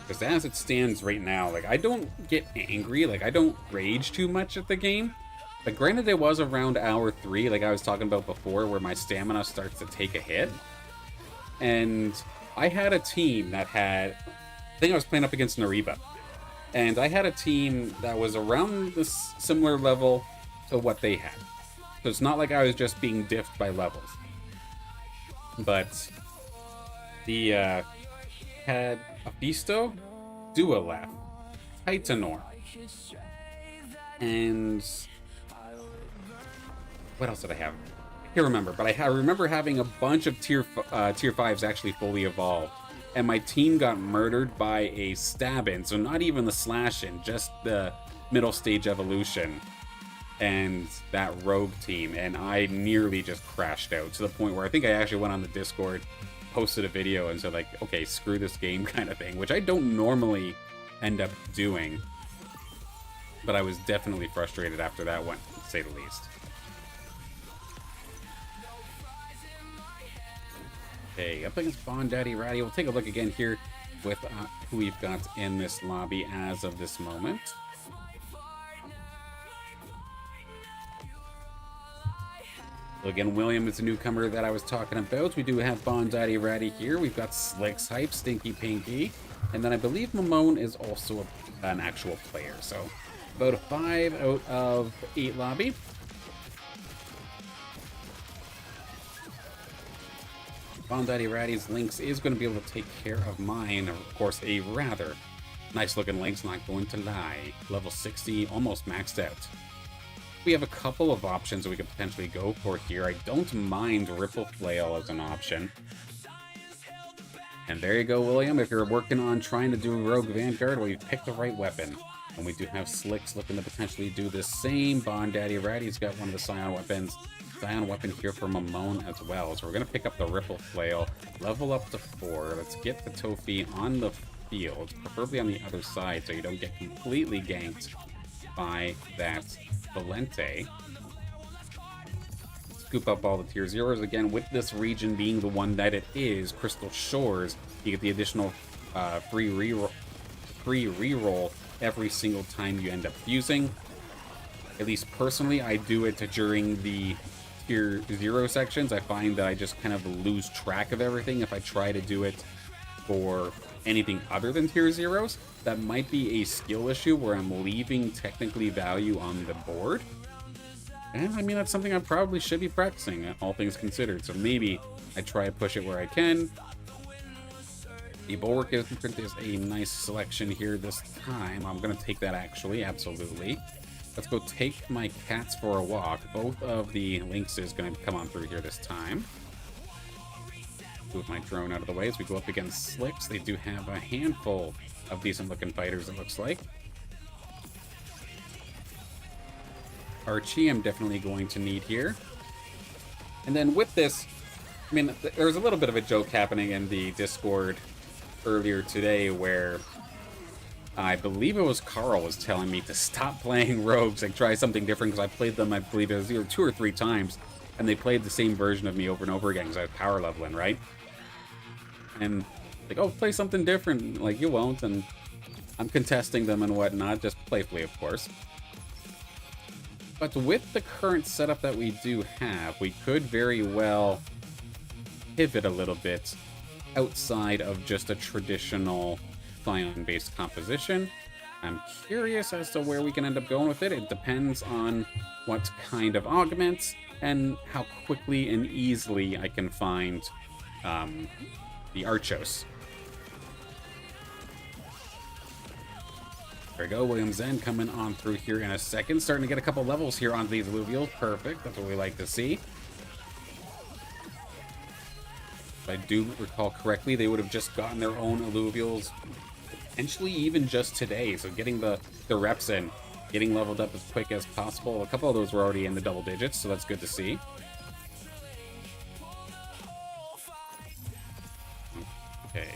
Because as it stands right now, like, I don't get angry, like, I don't rage too much at the game. But granted, it was around hour 3, like I was talking about before, where my stamina starts to take a hit. And I had a team that had, I think I was playing up against Nariba. And I had a team that was around this similar level to what they had. So it's not like I was just being diffed by levels. But the had Afisto, Dualef, Titanor, and what else did I have? I can't remember, but I remember having a bunch of tier 5s actually fully evolved. And my team got murdered by a stab-in, so not even the slash-in, just the middle stage evolution. And that rogue team, and I nearly just crashed out to the point where I think I actually went on the Discord, posted a video, and said, like, okay, screw this game kind of thing, which I don't normally end up doing. But I was definitely frustrated after that one, to say the least. Okay, up against Bond Daddy Ratty. We'll take a look again here with who we've got in this lobby as of this moment. So again, William is a newcomer that I was talking about. We do have Bond Daddy Ratty here. We've got Slicks Hype, Stinky Pinky, and then I believe Mamone is also an actual player. So about a 5 out of 8 lobby. Bond Daddy Ratty's Lynx is going to be able to take care of mine. Of course, a rather nice looking Lynx, not going to lie. Level 60, almost maxed out. We have a couple of options that we could potentially go for here. I don't mind Ripple Flail as an option. And there you go, William. If you're working on trying to do Rogue Vanguard, well, you've picked the right weapon. And we do have Slicks looking to potentially do the same. Bond Daddy Ratty's got one of the Scion weapons. Scion weapon here for Mamone as well. So we're going to pick up the Ripple Flail, level up to 4. Let's get the Tofi on the field, preferably on the other side so you don't get completely ganked by that Valente. Scoop up all the tier 0s. Again, with this region being the one that it is, Crystal Shores, you get the additional free reroll every single time you end up fusing. At least personally, I do it during the tier 0 sections, I find that I just kind of lose track of everything if I try to do it for anything other than tier 0s. That might be a skill issue where I'm leaving technically value on the board. And I mean, that's something I probably should be practicing, all things considered. So maybe I try to push it where I can. The bulwark is a nice selection here this time. I'm going to take that, actually, absolutely. Let's go take my cats for a walk. Both of the lynxes going to come on through here this time. Move my drone out of the way as we go up against Slicks. They do have a handful of decent-looking fighters, it looks like. Archie, I'm definitely going to need here. And then with this, I mean, there was a little bit of a joke happening in the Discord earlier today where I believe it was Carl was telling me to stop playing rogues, like try something different, because I played them, I believe it was either 2 or 3 times, and they played the same version of me over and over again because I was power leveling, right? And like, oh, play something different. Like, you won't, and I'm contesting them and whatnot, just playfully, of course. But with the current setup that we do have, we could very well pivot a little bit outside of just a traditional Sylen-based composition. I'm curious as to where we can end up going with it. It depends on what kind of augments and how quickly and easily I can find the Archos. There we go, William Zen coming on through here in a second. Starting to get a couple levels here on these Illuvials. Perfect, that's what we like to see. If I do recall correctly, they would have just gotten their own Illuvials, potentially even just today. So getting the reps in, getting leveled up as quick as possible. A couple of those were already in the double digits, so that's good to see. Okay,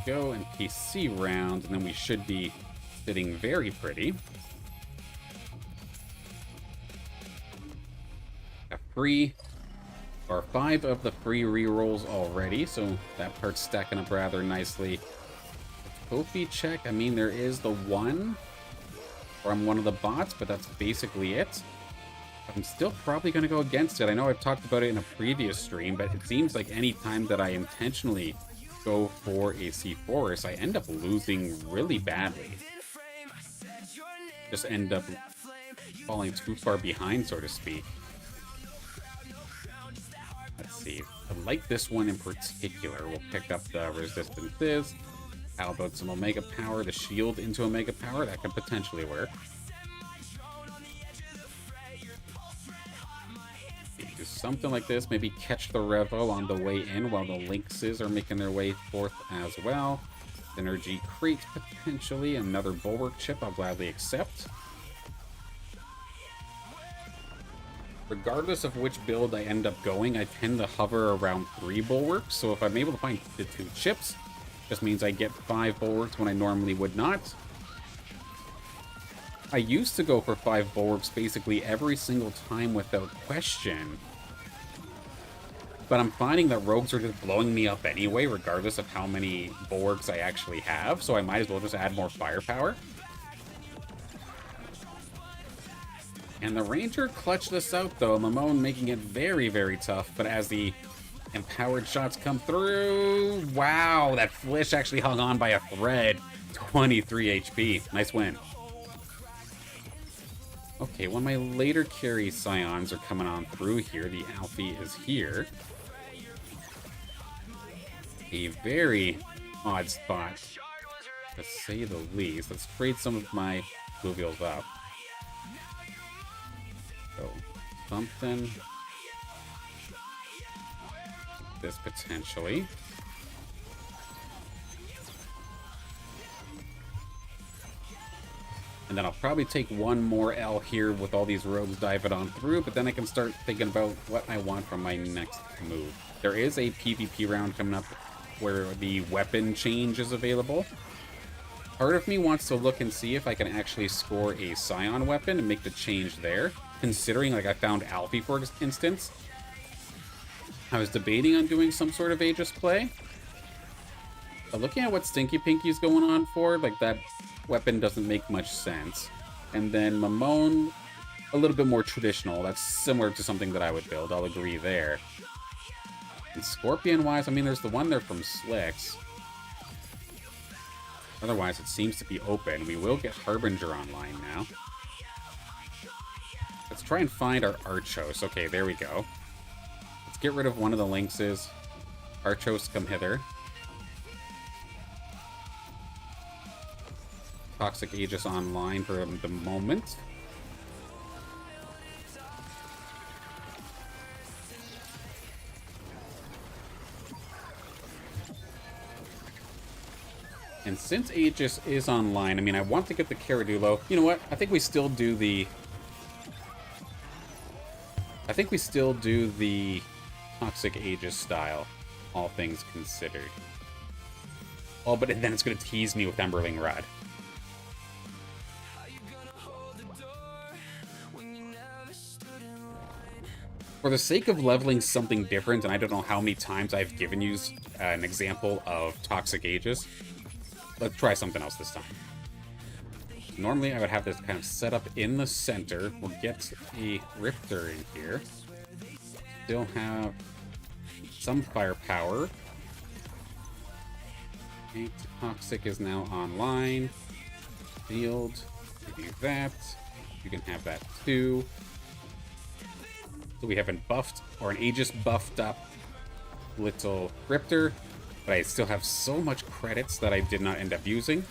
go and PC round, and then we should be sitting very pretty. A free, or 5 of the free rerolls already, so that part's stacking up rather nicely. Trophy check, I mean, there is the one where I'm one of the bots, but that's basically it. I'm still probably going to go against it. I know I've talked about it in a previous stream, but it seems like any time that I intentionally go for a C4, I end up losing really badly. Just end up falling too far behind, so to speak. Let's see. I like this one in particular. We'll pick up the resistances. How about some Omega Power, the shield into Omega Power? That could potentially work. Do something like this. Maybe catch the Revo on the way in while the Lynxes are making their way forth as well. Synergy crate, potentially. Another Bulwark chip I'll gladly accept. Regardless of which build I end up going, I tend to hover around 3 Bulwarks. So if I'm able to find the 2 chips, just means I get 5 Bulwarks when I normally would not. I used to go for 5 Bulwarks basically every single time without question. But I'm finding that rogues are just blowing me up anyway, regardless of how many Bulwarks I actually have. So I might as well just add more firepower. And the Ranger clutched this out, though. Mamone making it very, very tough. But as the empowered shots come through, wow, that Flish actually hung on by a thread. 23 HP. Nice win. Okay, one of my later carry Scions are coming on through here. The Alfie is here. A very odd spot, to say the least. Let's trade some of my Illuvials up. So, something. This potentially. And then I'll probably take one more L here with all these rogues diving on through, but then I can start thinking about what I want from my next move. There is a PvP round coming up where the weapon change is available. Part of me wants to look and see if I can actually score a Scion weapon and make the change there, considering, like, I found Alfie, for instance. I was debating on doing some sort of Aegis play. But looking at what Stinky Pinky's going on for, like, that weapon doesn't make much sense. And then Mamone, a little bit more traditional. That's similar to something that I would build. I'll agree there. And Scorpion-wise, I mean, there's the one there from Slicks. Otherwise, it seems to be open. We will get Harbinger online now. Let's try and find our Archos. Okay, there we go. Let's get rid of one of the Lynxes. Archos, come hither. Toxic Aegis online for the moment. And since Aegis is online, I mean, I want to get the Caradulo. You know what? I think we still do the Toxic Aegis style, all things considered. Oh, but then it's going to tease me with Emberling Rod. For the sake of leveling something different, and I don't know how many times I've given you an example of Toxic Aegis, let's try something else this time. Normally, I would have this kind of set up in the center. We'll get a Rifter in here. Still have some firepower. Okay, Toxic is now online. Field, do that. You can have that too. So we have a buffed, or an Aegis buffed up little Rifter, but I still have so much credits that I did not end up using.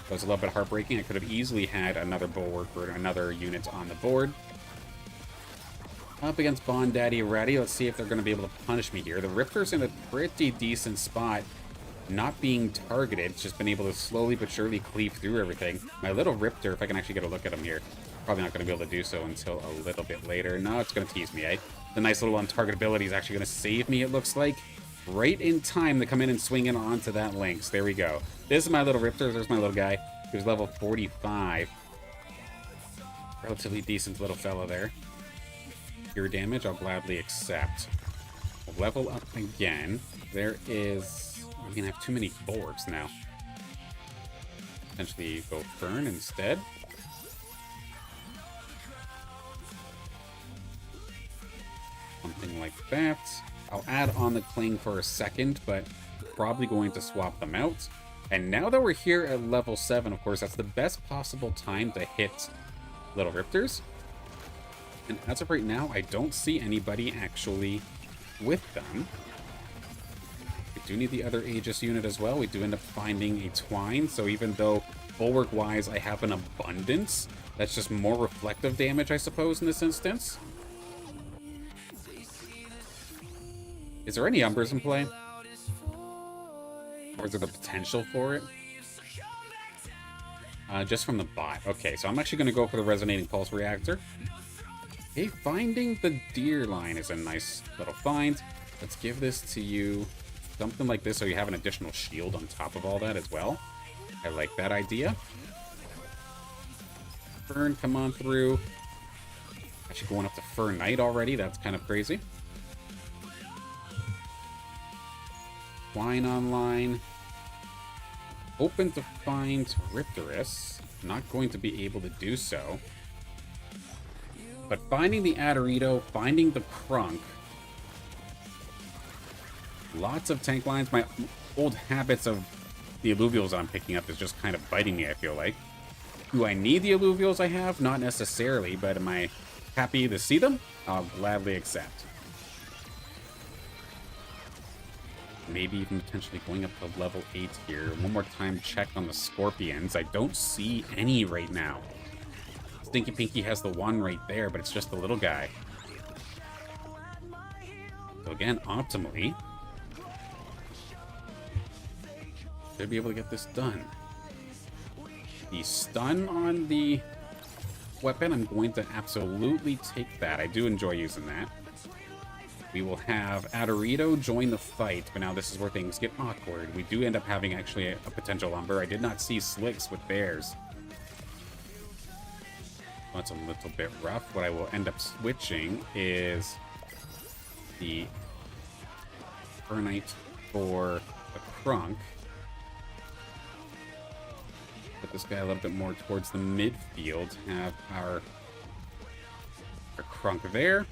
That was a little bit heartbreaking. I could have easily had another Bulwark or another unit on the board. Up against Bond Daddy Ratty. Let's see if they're going to be able to punish me here. The Rifter's in a pretty decent spot, not being targeted. It's just been able to slowly but surely cleave through everything. My little Rifter, if I can actually get a look at him here, probably not going to be able to do so until a little bit later. No, it's going to tease me, eh? The nice little untargetability is actually going to save me, it looks like. Right in time to come in and swing in onto that Lynx. There we go. This is my little Rifter. There's my little guy. He was level 45. Relatively decent little fella there. Pure damage, I'll gladly accept. We'll level up again. There is... I'm going to have too many Bulwarks now. Potentially go Fern instead. Something like that. I'll add on the Cling for a second, but probably going to swap them out. And now that we're here at level 7, of course, that's the best possible time to hit Little Rifters. And as of right now, I don't see anybody actually with them. We do need the other Aegis unit as well. We do end up finding a Twine, so even though Bulwark-wise I have an abundance, that's just more reflective damage, I suppose, in this instance. Is there any Umbers in play? Or is there the potential for it? Just from the bot. Okay, so I'm actually going to go for the Resonating Pulse Reactor. Okay, finding the Deer line is a nice little find. Let's give this to you. Something like this so you have an additional shield on top of all that as well. I like that idea. Fern, come on through. Actually going up to Fern Knight already. That's kind of crazy. Twine online. Open to find Riptorus. Not going to be able to do so. But finding the Adorito, finding the Crunk. Lots of tank lines. My old habits of the Illuvials I'm picking up is just kind of biting me, I feel like. Do I need the Illuvials I have? Not necessarily, but am I happy to see them? I'll gladly accept. Maybe even potentially going up to level 8 here. One more time check on the Scorpions. I don't see any right now. Stinky Pinky has the one right there, but it's just the little guy. So again, optimally, should be able to get this done. The stun on the weapon, I'm going to absolutely take that. I do enjoy using that. We will have Adorito join the fight, but now this is where things get awkward. We do end up having actually a potential Umber. I did not see Slicks with theirs. That's a little bit rough. What I will end up switching is the Fernite for the Crunk. Put this guy a little bit more towards the midfield. Have our A Crunk there.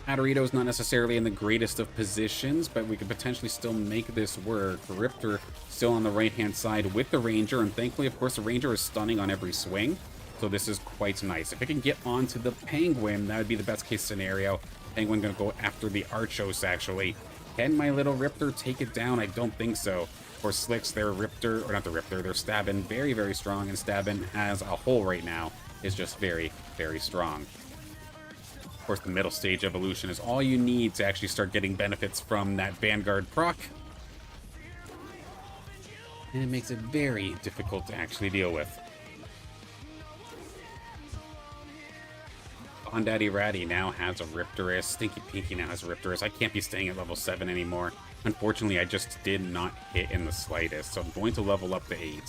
Adorito's not necessarily in the greatest of positions, but we could potentially still make this work. Riptor still on the right-hand side with the Ranger, and thankfully, of course, the Ranger is stunning on every swing, so this is quite nice. If I can get onto the Penguin, that would be the best-case scenario. Penguin going to go after the Archos, actually. Can my little Riptor take it down? I don't think so. For Slicks, their Riptor, or not the Riptor, their Stabin, very, very strong, and Stabin has a hole right now. Is just very, very strong. Of course, the middle stage evolution is all you need to actually start getting benefits from that Vanguard proc. And it makes it very difficult to actually deal with. Bondaddy Ratty now has a Riptorus. Stinky Pinky now has a Riptorus. I can't be staying at level 7 anymore. Unfortunately, I just did not hit in the slightest, so I'm going to level up to 8.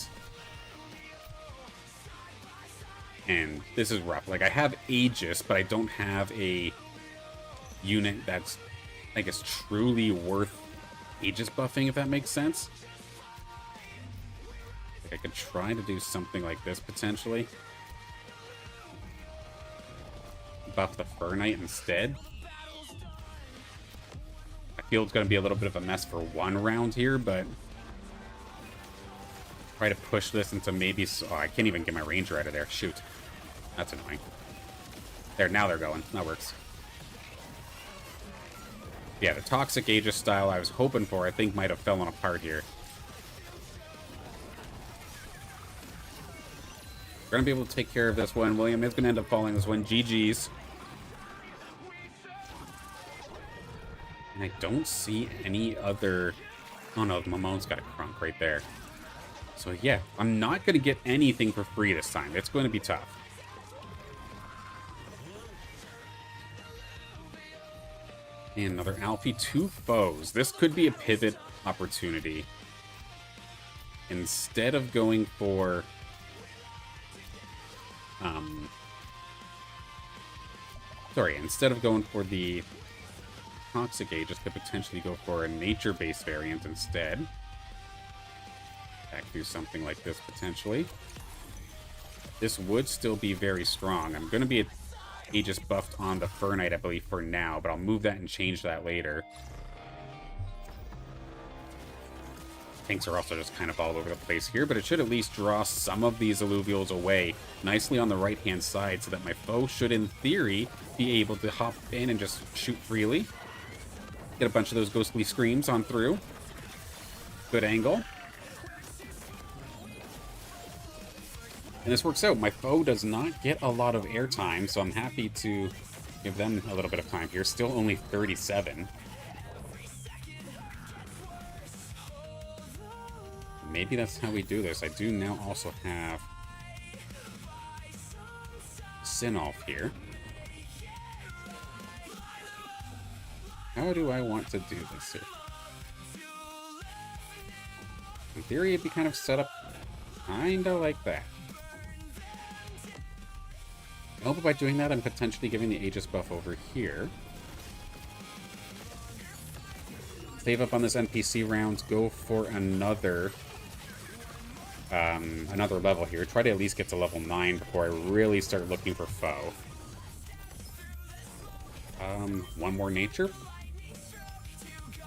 And this is rough. Like, I have Aegis, but I don't have a unit that's, I guess, truly worth Aegis buffing, if that makes sense. Like, I could try to do something like this, potentially. Buff the Fur Knight instead. I feel it's going to be a little bit of a mess for one round here, but try to push this into maybe... Oh, I can't even get my Ranger out of there. Shoot. That's annoying. There, now they're going. That works. Yeah, the Toxic Aegis style I was hoping for, I think, might have fallen apart here. We're going to be able to take care of this one. William is going to end up falling this one. GG's. And I don't see any other... Oh no, Mamon's got a Crunk right there. So yeah, I'm not going to get anything for free this time. It's going to be tough. And another Alfie, 2 foes. This could be a pivot opportunity. Instead of going for... instead of going for the Toxic Aegis, could potentially go for a nature-based variant instead. Back do something like this, potentially. This would still be very strong. I'm going to be Aegis buffed on the Fur Knight, I believe, for now, but I'll move that and change that later. Tanks are also just kind of all over the place here, but it should at least draw some of these Illuvials away nicely on the right-hand side so that my foe should, in theory, be able to hop in and just shoot freely. Get a bunch of those ghostly screams on through. Good angle. And this works out. My foe does not get a lot of airtime, so I'm happy to give them a little bit of time here. Still only 37. Maybe that's how we do this. I do now also have Sinolf here. How do I want to do this here? In theory, it'd be kind of set up kinda like that. I hope by doing that, I'm potentially giving the Aegis buff over here. Save up on this NPC round, go for another level here. Try to at least get to level 9 before I really start looking for foe. One more nature.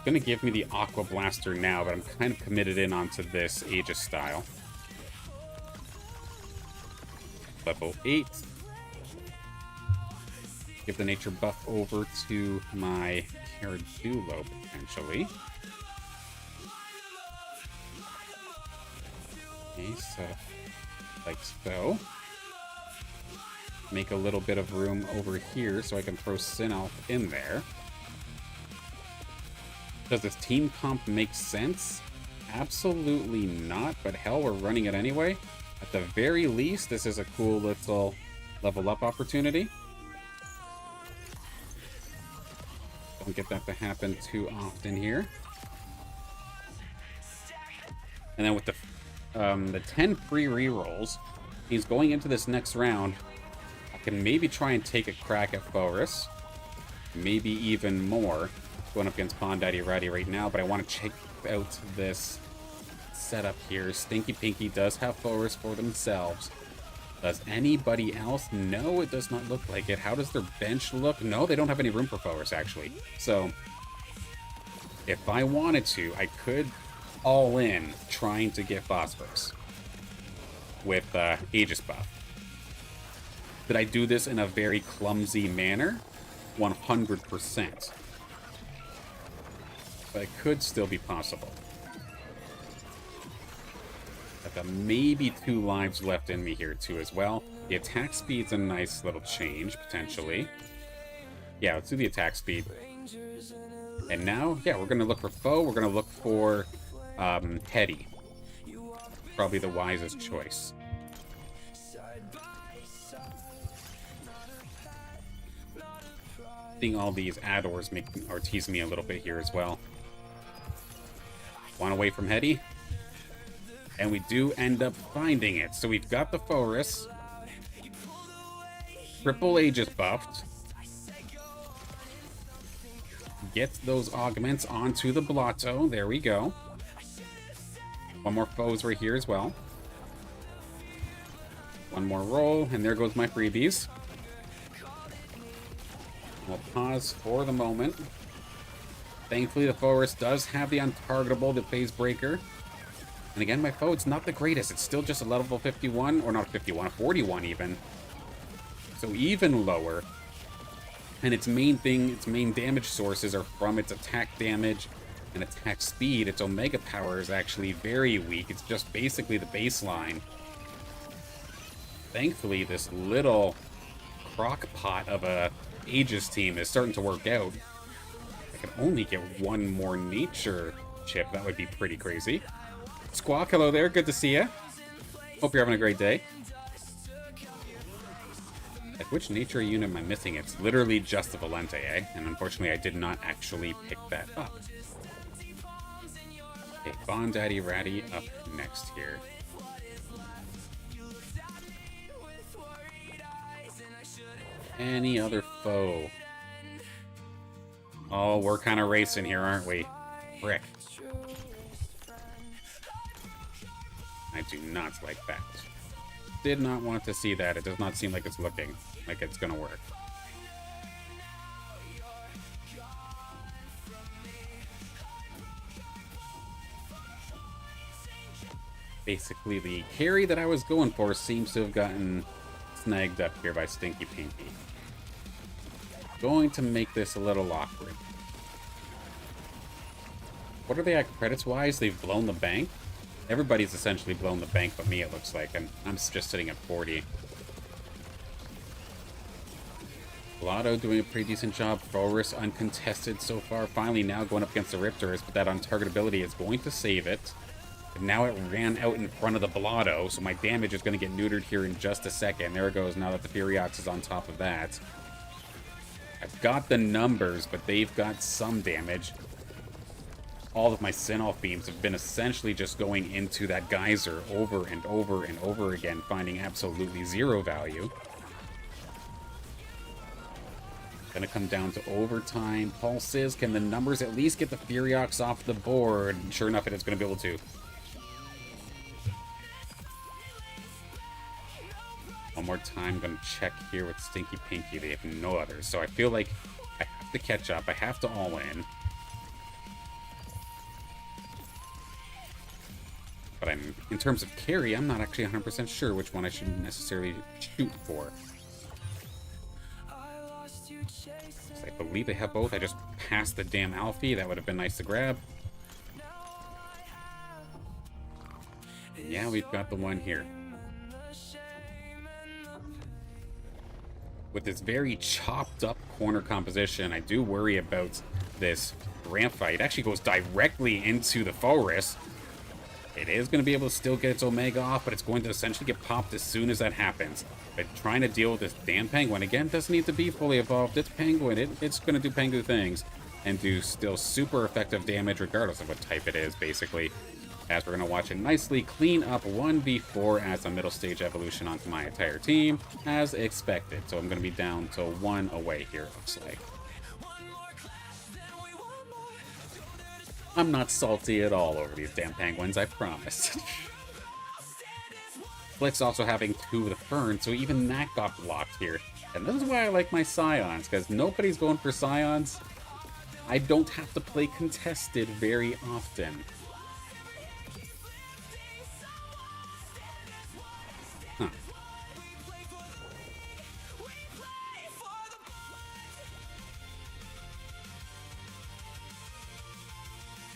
Gonna give me the Aqua Blaster now, but I'm kind of committed in onto this Aegis style. Level 8. Give the nature buff over to my Caradulo, potentially. Okay, so like so. Make a little bit of room over here so I can throw Sinolf in there. Does this team comp make sense? Absolutely not, but hell, we're running it anyway. At the very least, this is a cool little level up opportunity. Don't get that to happen too often here. And then with the 10 free rerolls, he's going into this next round. I can maybe try and take a crack at Forest. Maybe even more. Going up against Bondaddy Ratty right now, but I want to check out this setup here. Stinky Pinky does have Forest for themselves. Does anybody else? No, it does not look like it. How does their bench look? No, they don't have any room for forwards, actually. So, if I wanted to, I could all in trying to get Phosphorus with Aegis buff. Did I do this in a very clumsy manner? 100%. But it could still be possible. I've got maybe 2 lives left in me here too as well. The attack speed's a nice little change, potentially. Yeah, let's do the attack speed. And now, yeah, we're going to look for foe. We're going to look for Hetty. Probably the wisest choice. I think all these add-ors are teasing me a little bit here as well. One away from Hetty. And we do end up finding it. So we've got the Forest. Triple Aegis buffed. Get those augments onto the Blotto. There we go. One more foes right here as well. One more roll, and there goes my freebies. We'll pause for the moment. Thankfully, the Forest does have the untargetable, the phase breaker. And again, my foe, it's not the greatest. It's still just a level 51, or not 51, a 41 even. So even lower. And its main thing, its main damage sources are from its attack damage and attack speed. Its Omega power is actually very weak. It's just basically the baseline. Thankfully, this little crock pot of a Aegis team is starting to work out. I can only get one more nature chip. That would be pretty crazy. Squawk, hello there. Good to see you. Hope you're having a great day. Like, which nature unit am I missing? It's literally just the Valente, eh? And unfortunately, I did not actually pick that up. Okay, Bon Daddy Ratty up next here. Any other foe? Oh, we're kind of racing here, aren't we? Frick. I do not like that. Did not want to see that. It does not seem like it's looking like it's gonna work. Basically, the carry that I was going for seems to have gotten snagged up here by Stinky Pinky. Going to make this a little awkward. What are they at credits-wise? They've blown the bank? Everybody's essentially blown the bank but me, it looks like, and I'm just sitting at 40. Blotto doing a pretty decent job. Forest uncontested so far. Finally now going up against the Riptors, but that untargetability is going to save it. And now it ran out in front of the Blotto, so my damage is going to get neutered here in just a second. There it goes, now that the Furiox is on top of that. I've got the numbers, but they've got some damage. All of my Sinolf beams have been essentially just going into that geyser over and over and over again, finding absolutely zero value. Gonna come down to overtime. Pulses, can the numbers at least get the Furiox off the board? Sure enough, it is gonna be able to. One more time, gonna check here with Stinky Pinky. They have no others, so I feel like I have to catch up. I have to all in. But in terms of carry, I'm not actually 100% sure which one I should necessarily shoot for. So I believe they have both. I just passed the damn Alfie. That would have been nice to grab. And yeah, we've got the one here. With this very chopped up corner composition, I do worry about this ramp fight. It actually goes directly into the Forest. It is going to be able to still get its Omega off, but it's going to essentially get popped as soon as that happens. But trying to deal with this damn Penguin, again, doesn't need to be fully evolved. It's Penguin. It's going to do Pengu things and do still super effective damage regardless of what type it is, basically. As we're going to watch it nicely clean up 1v4 as a middle stage evolution onto my entire team, as expected. So I'm going to be down to 1 away here, it looks like. I'm not salty at all over these damn penguins, I promise. Flick's also having 2 of the turn, so even that got blocked here. And this is why I like my Scions, because nobody's going for Scions. I don't have to play contested very often. Huh.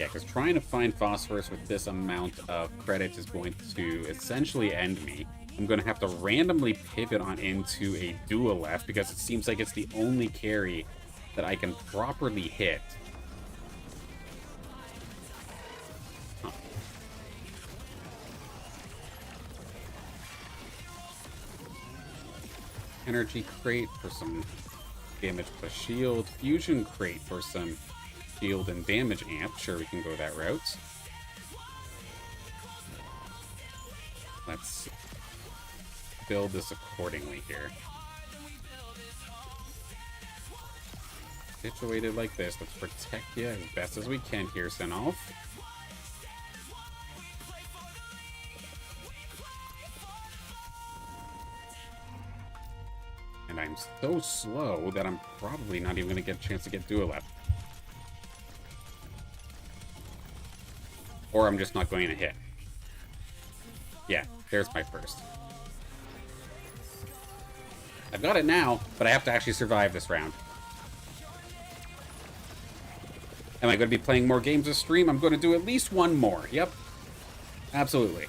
Yeah, because trying to find phosphorus with this amount of credits is going to essentially end me. I'm going to have to randomly pivot on into a Duelef because it seems like it's the only carry that I can properly hit. Huh. Energy crate for some damage plus shield. Fusion crate for some shield and damage amp. Sure, we can go that route. Let's build this accordingly here. Situated like this. Let's protect you as best as we can here, Senolf. And I'm so slow that I'm probably not even going to get a chance to get Duelef. Or I'm just not going to hit. Yeah, there's my first. I've got it now, but I have to actually survive this round. Am I going to be playing more games this stream? I'm going to do at least one more. Yep. Absolutely.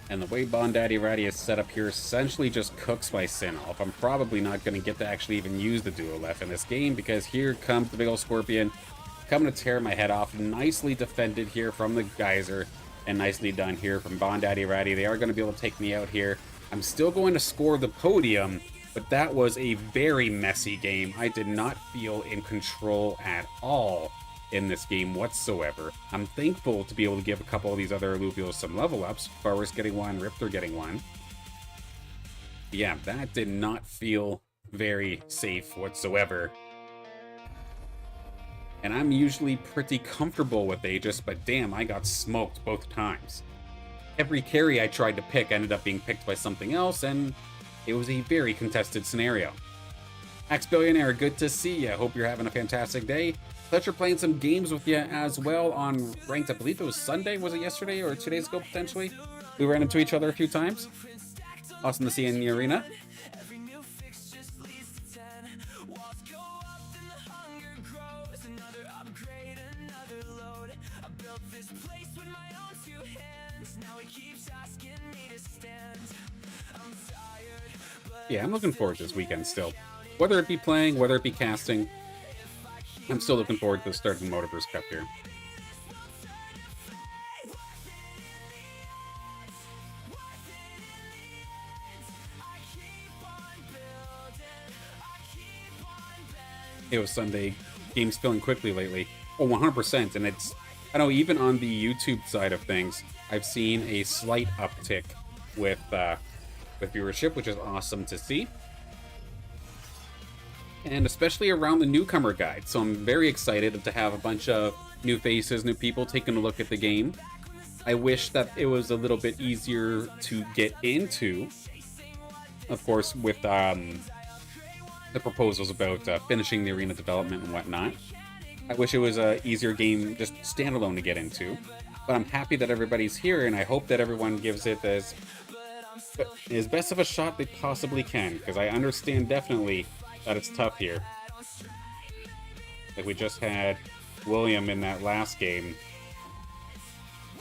And the way Bondaddy Ratty is set up here essentially just cooks my Sinolf. I'm probably not going to get to actually even use the Duelef in this game because here comes the big old Scorpion coming to tear my head off. Nicely defended here from the Geyser and nicely done here from Bondaddy Ratty. They are going to be able to take me out here. I'm still going to score the podium, but that was a very messy game. I did not feel in control at all in this game whatsoever. I'm thankful to be able to give a couple of these other Illuvials some level ups. Farwar's getting one, Riptor getting one. Yeah, that did not feel very safe whatsoever. And I'm usually pretty comfortable with Aegis, but damn, I got smoked both times. Every carry I tried to pick ended up being picked by something else, and it was a very contested scenario. Axe Billionaire, good to see you. Hope you're having a fantastic day. Pleasure playing some games with you as well on Ranked. I believe it was Sunday. Was it yesterday or 2 days ago, potentially? We ran into each other a few times. Awesome to see you in the arena. Yeah, I'm looking forward to this weekend still. Whether it be playing, whether it be casting, I'm still looking forward to the start of the Motorverse Cup here. It was Sunday. Games filling quickly lately. Oh, 100%. And it's, I know, even on the YouTube side of things, I've seen a slight uptick with viewership, which is awesome to see. And especially around the newcomer guide. So I'm very excited to have a bunch of new faces, new people taking a look at the game. I wish that it was a little bit easier to get into. Of course, with the proposals about finishing the arena development and whatnot. I wish it was an easier game, just standalone to get into. But I'm happy that everybody's here, and I hope that everyone gives it as best of a shot they possibly can, because I understand definitely that it's tough here. Like we just had William in that last game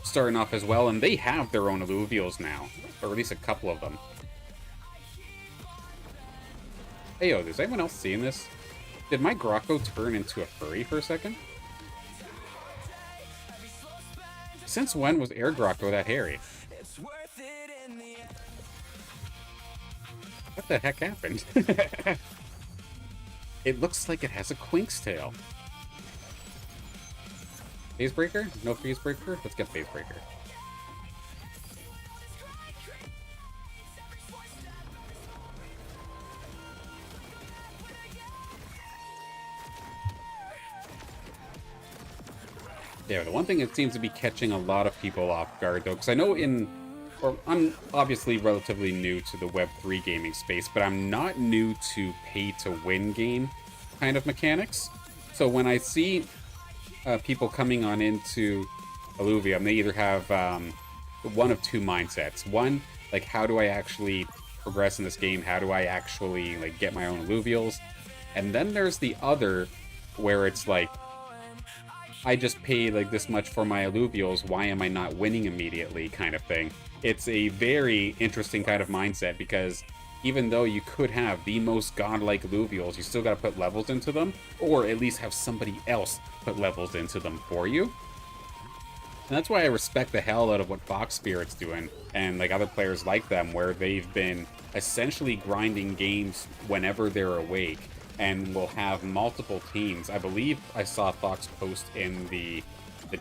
starting off as well, and they have their own Illuvials now, or at least a couple of them. Hey yo, is anyone else seeing this? Did my Grocko turn into a furry for a second? Since when was Air Grocko that hairy? What the heck happened? It looks like it has a Quink's tail. Phase Breaker? No Phase Breaker? Let's get Phase Breaker. Yeah, the one thing that seems to be catching a lot of people off guard, though, because I know or I'm obviously relatively new to the Web3 gaming space, but I'm not new to pay-to-win game kind of mechanics. So when I see people coming on into Illuvium, they either have one of two mindsets. One, like, how do I actually progress in this game? How do I actually, like, get my own Illuvials? And then there's the other, where it's like, I just paid like this much for my Illuvials, why am I not winning immediately kind of thing. It's a very interesting kind of mindset, because even though you could have the most godlike Illuvials, you still got to put levels into them, or at least have somebody else put levels into them for you. And that's why I respect the hell out of what Fox Spirit's doing, and like other players like them, where they've been essentially grinding games whenever they're awake, and will have multiple teams. I believe I saw Fox post in the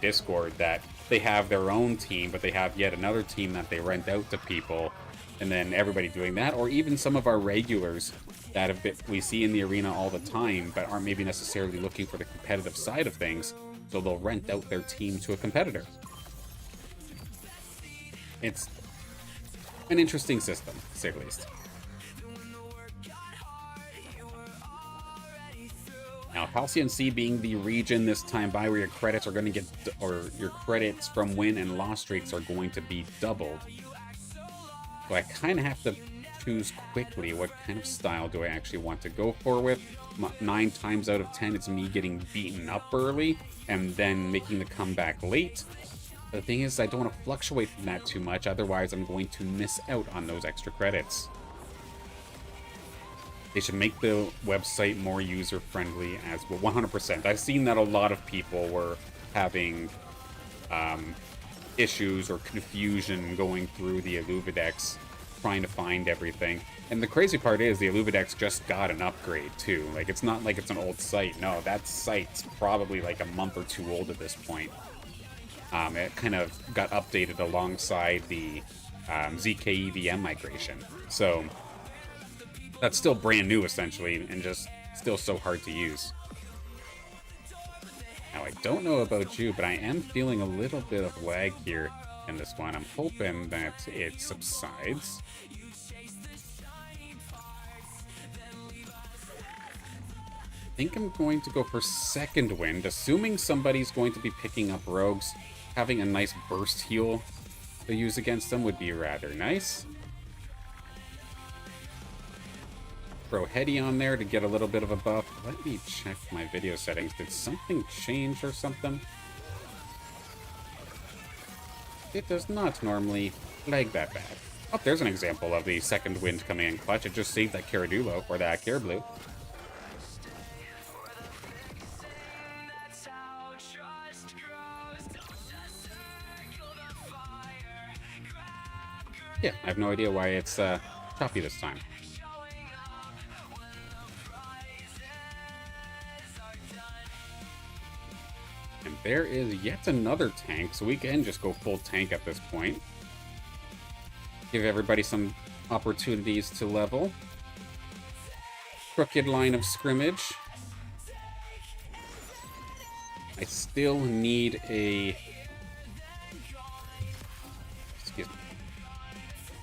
Discord that they have their own team, but they have yet another team that they rent out to people, and then everybody doing that, or even some of our regulars that we see in the arena all the time, but aren't maybe necessarily looking for the competitive side of things, so they'll rent out their team to a competitor. It's an interesting system, to say the least. Now, Halcyon Sea being the region this time by where your credits are going to get, or your credits from win and loss streaks are going to be doubled. So I kind of have to choose quickly what kind of style do I actually want to go for with. 9 times out of 10, it's me getting beaten up early and then making the comeback late. The thing is, I don't want to fluctuate from that too much, otherwise I'm going to miss out on those extra credits. They should make the website more user-friendly as well, 100%. I've seen that a lot of people were having issues or confusion going through the Illuvidex, trying to find everything. And the crazy part is, the Illuvidex just got an upgrade, too. Like, it's not like it's an old site. No, that site's probably like a month or two old at this point. It kind of got updated alongside the ZK-EVM migration. So that's still brand new, essentially, and just still so hard to use. Now, I don't know about you, but I am feeling a little bit of lag here in this one. I'm hoping that it subsides. I think I'm going to go for second wind, assuming somebody's going to be picking up rogues. Having a nice burst heal to use against them would be rather nice. Throw Heady on there to get a little bit of a buff. Let me check my video settings. Did something change or something? It does not normally lag that bad. Oh, there's an example of the second wind coming in clutch. It just saved that Caradulo, or that Careblue. Yeah, I have no idea why it's choppy this time. And there is yet another tank, so we can just go full tank at this point. Give everybody some opportunities to level. Crooked line of scrimmage. I still need a... Excuse me.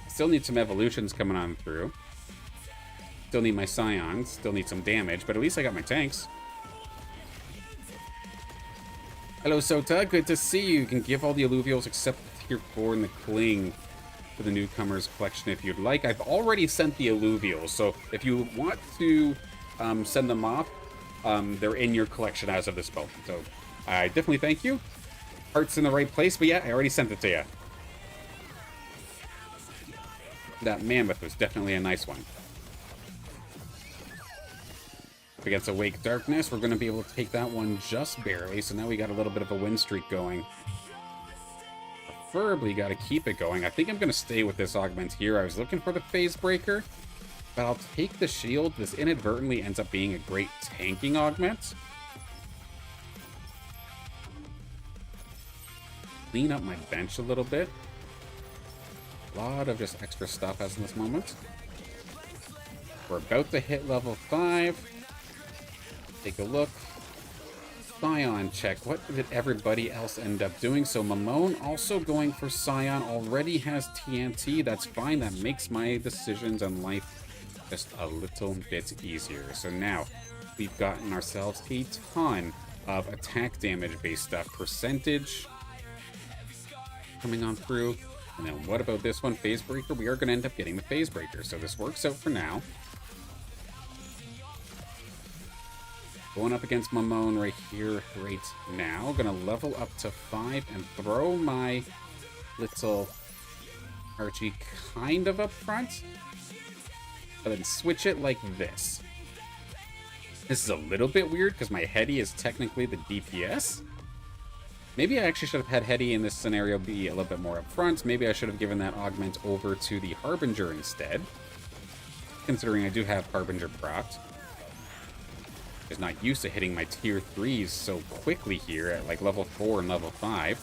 Still need some evolutions coming on through. Still need my scions. Still need some damage, but at least I got my tanks. Hello, Sota. Good to see you. You can give all the Illuvials except Tier 4 and the Cling to the newcomers collection if you'd like. I've already sent the Illuvials, so if you want to send them off, they're in your collection as of this moment. So I definitely thank you. Heart's in the right place, but yeah, I already sent it to you. That mammoth was definitely a nice one. Against Awake Darkness, we're going to be able to take that one just barely, so now we got a little bit of a win streak going. Preferably got to keep it going. I think I'm going to stay with this augment here. I was looking for the Phase Breaker, but I'll take the shield. This inadvertently ends up being a great tanking augment. Clean up my bench a little bit. A lot of just extra stuff as in this moment. We're about to hit level 5. Take a look. Scion check. What did everybody else end up doing? So Mamone also going for Scion, already has TNT. That's fine. That makes my decisions in life just a little bit easier. So now we've gotten ourselves a ton of attack damage based stuff. Percentage coming on through. And then what about this one? Phase Breaker. We are going to end up getting the Phase Breaker. So this works out for now. Going up against Mamone right here, right now. Gonna level up to 5 and throw my little Archie kind of up front. But then switch it like this. This is a little bit weird because my Heady is technically the DPS. Maybe I actually should have had Heady in this scenario be a little bit more up front. Maybe I should have given that augment over to the Harbinger instead. Considering I do have Harbinger propped. Is not used to hitting my tier 3s so quickly here at like level 4 and level 5.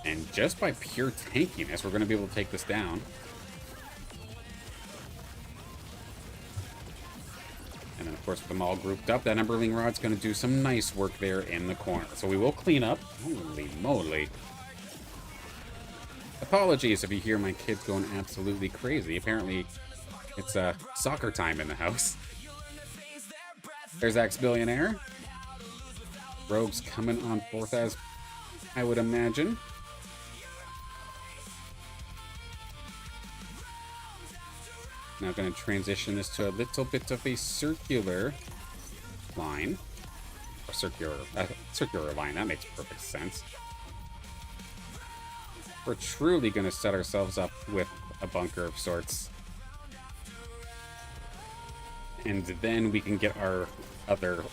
And just by pure tankiness, we're going to be able to take this down. And then, of course, with them all grouped up, that Emberling Rod's going to do some nice work there in the corner. So we will clean up. Holy moly. Apologies if you hear my kids going absolutely crazy. Apparently, it's soccer time in the house. There's Axe Billionaire. Rogue's coming on forth as I would imagine. Now going to transition this to a little bit of a circular line. Or circular line, that makes perfect sense. We're truly going to set ourselves up with a bunker of sorts. And then we can get our other...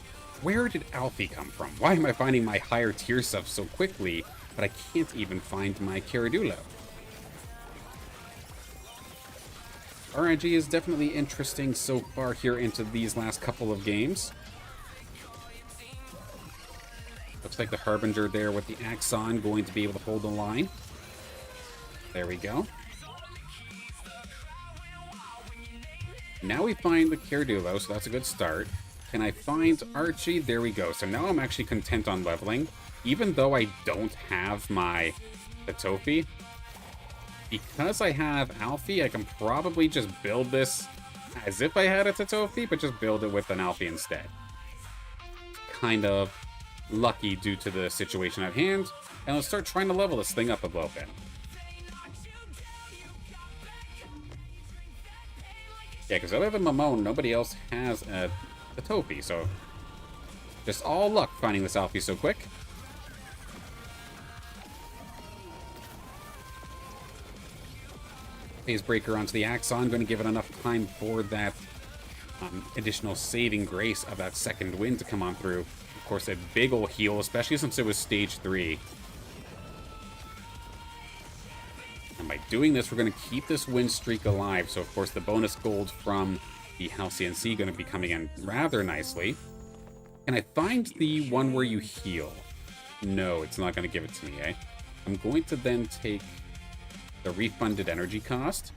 Where did Alfie come from? Why am I finding my higher tier stuff so quickly, but I can't even find my Caradulo? RNG is definitely interesting so far here into these last couple of games. Looks like the Harbinger there with the axe on going to be able to hold the line. There we go. Now we find the Caradulo, so that's a good start. Can I find Archie? There we go. So now I'm actually content on leveling. Even though I don't have my Tatofi, because I have Alfie, I can probably just build this as if I had a Tatofi, but just build it with an Alfie instead. Kind of lucky due to the situation at hand. And let's start trying to level this thing up a little bit. Yeah, because other than Mamone, nobody else has a Tatofi, so just all luck finding this Alfie so quick. Phase Breaker onto the Axon, going to give it enough time for that additional saving grace of that second wind to come on through. Of course, a big ol' heal, especially since it was stage 3. And by doing this, we're going to keep this win streak alive. So, of course, the bonus gold from the Halcyon Sea going to be coming in rather nicely. Can I find the one where you heal? No, it's not going to give it to me, eh? I'm going to then take the refunded energy cost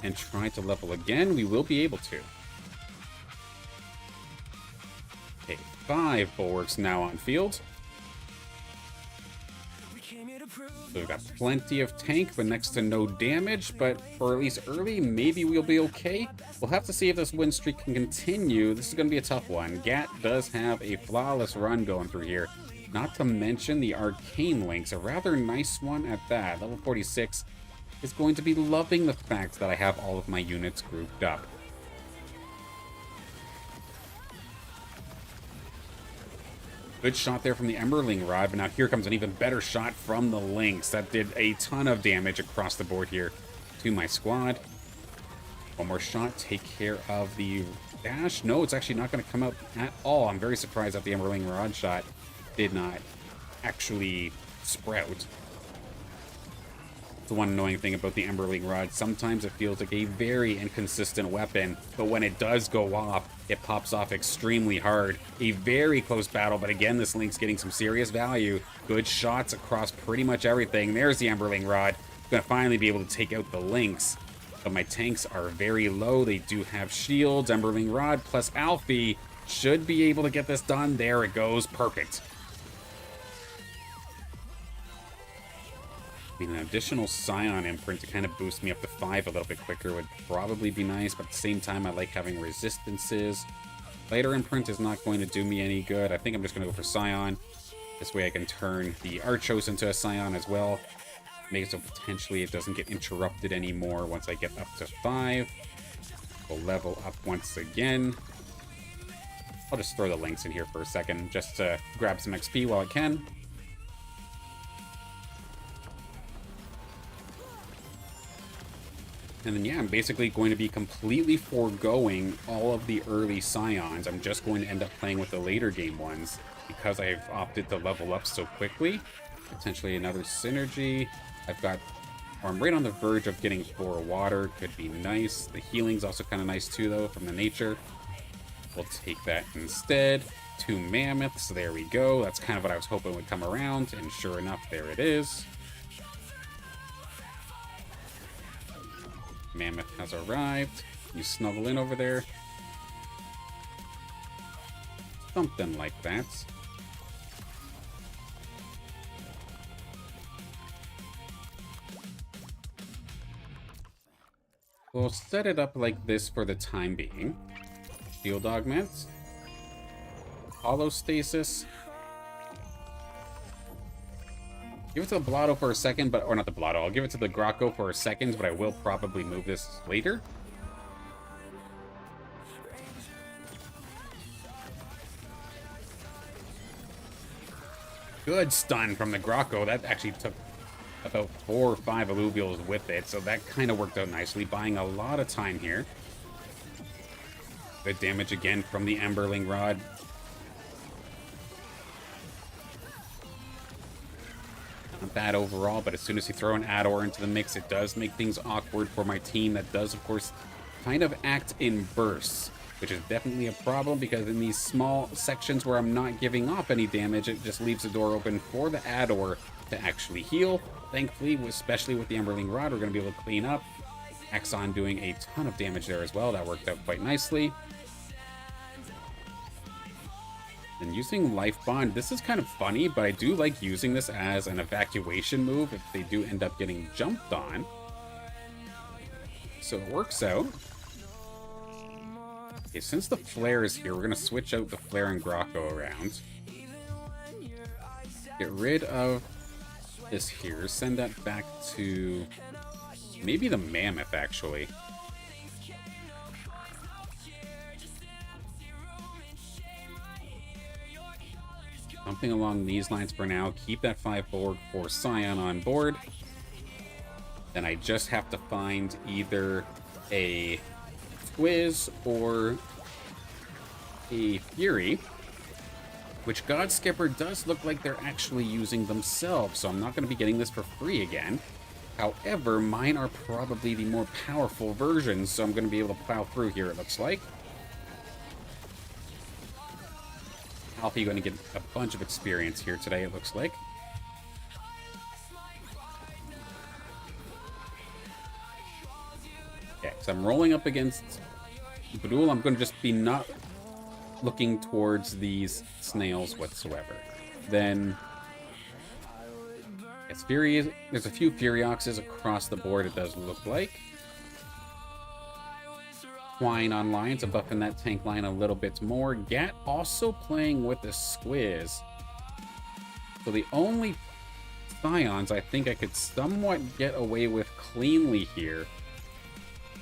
and try to level again. We will be able to. Okay, 5 bulwarks now on field. So we've got plenty of tank, but next to no damage. But for at least early, maybe we'll be okay. We'll have to see if this win streak can continue. This is going to be a tough one. Gat does have a flawless run going through here. Not to mention the Arcane Links, a rather nice one at that. Level 46 is going to be loving the fact that I have all of my units grouped up. Good shot there from the Emberling Rod, but now here comes an even better shot from the Lynx. That did a ton of damage across the board here to my squad. One more shot, take care of the dash. No, it's actually not going to come out at all. I'm very surprised that the Emberling Rod shot did not actually sprout. The one annoying thing about the Emberling Rod, sometimes it feels like a very inconsistent weapon, but when it does go off, it pops off extremely hard. A very close battle, but again, this Link's getting some serious value. Good shots across pretty much everything. There's the Emberling Rod. Gonna finally be able to take out the Lynx. But my tanks are very low. They do have shields. Emberling Rod plus Alfie should be able to get this done. There it goes. Perfect. I mean, an additional Scion imprint to kind of boost me up to 5 a little bit quicker would probably be nice, but at the same time, I like having resistances. Later imprint is not going to do me any good. I think I'm just going to go for Scion. This way I can turn the Archos into a Scion as well. Make it so potentially it doesn't get interrupted anymore once I get up to 5. We'll level up once again. I'll just throw the links in here for a second just to grab some XP while I can. And then, yeah, I'm basically going to be completely foregoing all of the early Scions. I'm just going to end up playing with the later game ones because I've opted to level up so quickly. Potentially another synergy. I'm right on the verge of getting 4 water. Could be nice. The healing's also kind of nice too, though, from the nature. We'll take that instead. 2 mammoths. There we go. That's kind of what I was hoping would come around. And sure enough, there it is. Mammoth has arrived. You snuggle in over there. Something like that. We'll set it up like this for the time being. Shield augments. Holostasis. Give it to the Blotto for a second, or not the Blotto, I'll give it to the Grocko for a second, but I will probably move this later. Good stun from the Grocko. That actually took about 4 or 5 Illuvials with it, so that kind of worked out nicely, buying a lot of time here. Good damage again from the Emberling Rod. Not bad overall, but as soon as you throw an Ador into the mix, it does make things awkward for my team. That does, of course, kind of act in bursts, which is definitely a problem because in these small sections where I'm not giving off any damage, it just leaves the door open for the Ador to actually heal. Thankfully, especially with the Emberling Rod, we're going to be able to clean up. Axon doing a ton of damage there as well. That worked out quite nicely. And using Life Bond, this is kind of funny, but I do like using this as an evacuation move if they do end up getting jumped on. So it works out. Okay, since the Flare is here, we're going to switch out the Flare and Grocko around. Get rid of this here. Send that back to maybe the Mammoth, actually. Something along these lines for now. Keep that 5 forward for Scion on board. Then I just have to find either a Squiz or a Fury, which God Skipper does look like they're actually using themselves, so I'm not going to be getting this for free again. However, mine are probably the more powerful versions, so I'm going to be able to plow through here, it looks like. Alfie going to get a bunch of experience here today, it looks like. Okay, so I'm rolling up against Badul. I'm going to just be not looking towards these snails whatsoever. Then it's Fury. There's a few Furioxes across the board, it does look like. Twine online, so buffing that tank line a little bit more. Gat also playing with the Squiz. So the only Scions I think I could somewhat get away with cleanly here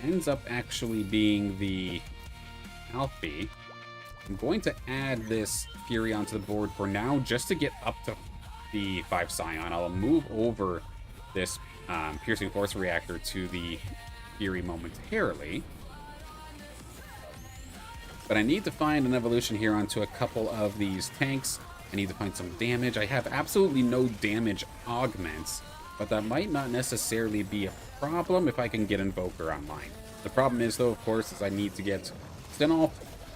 ends up actually being the Alfie. I'm going to add this Fury onto the board for now just to get up to the 5 Scion. I'll move over this Piercing Force Reactor to the Fury momentarily. But I need to find an evolution here onto a couple of these tanks. I need to find some damage. I have absolutely no damage augments, but that might not necessarily be a problem if I can get Invoker online. The problem is, though, of course, is I need to get Sinolf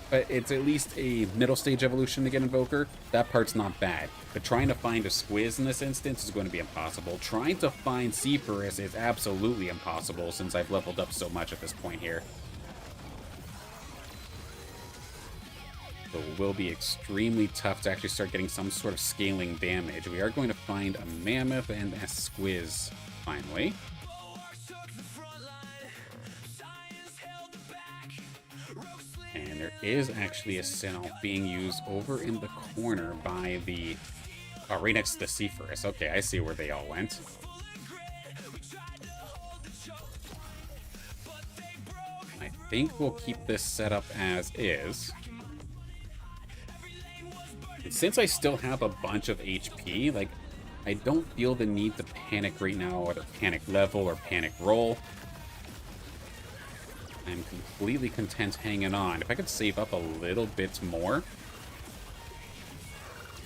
but it's at least a middle stage evolution to get Invoker. That part's not bad. But trying to find a Squiz in this instance is going to be impossible. Trying to find Seaforus is absolutely impossible since I've leveled up so much at this point here. So it will be extremely tough to actually start getting some sort of scaling damage. We are going to find a Mammoth and a Squiz, finally. And there is actually a Sinnoh being used over in the corner by the... Oh, right next to the Seaforus. Okay, I see where they all went. I think we'll keep this set up as is. And since I still have a bunch of HP, like, I don't feel the need to panic right now, whether panic level or panic roll. I'm completely content hanging on. If I could save up a little bit more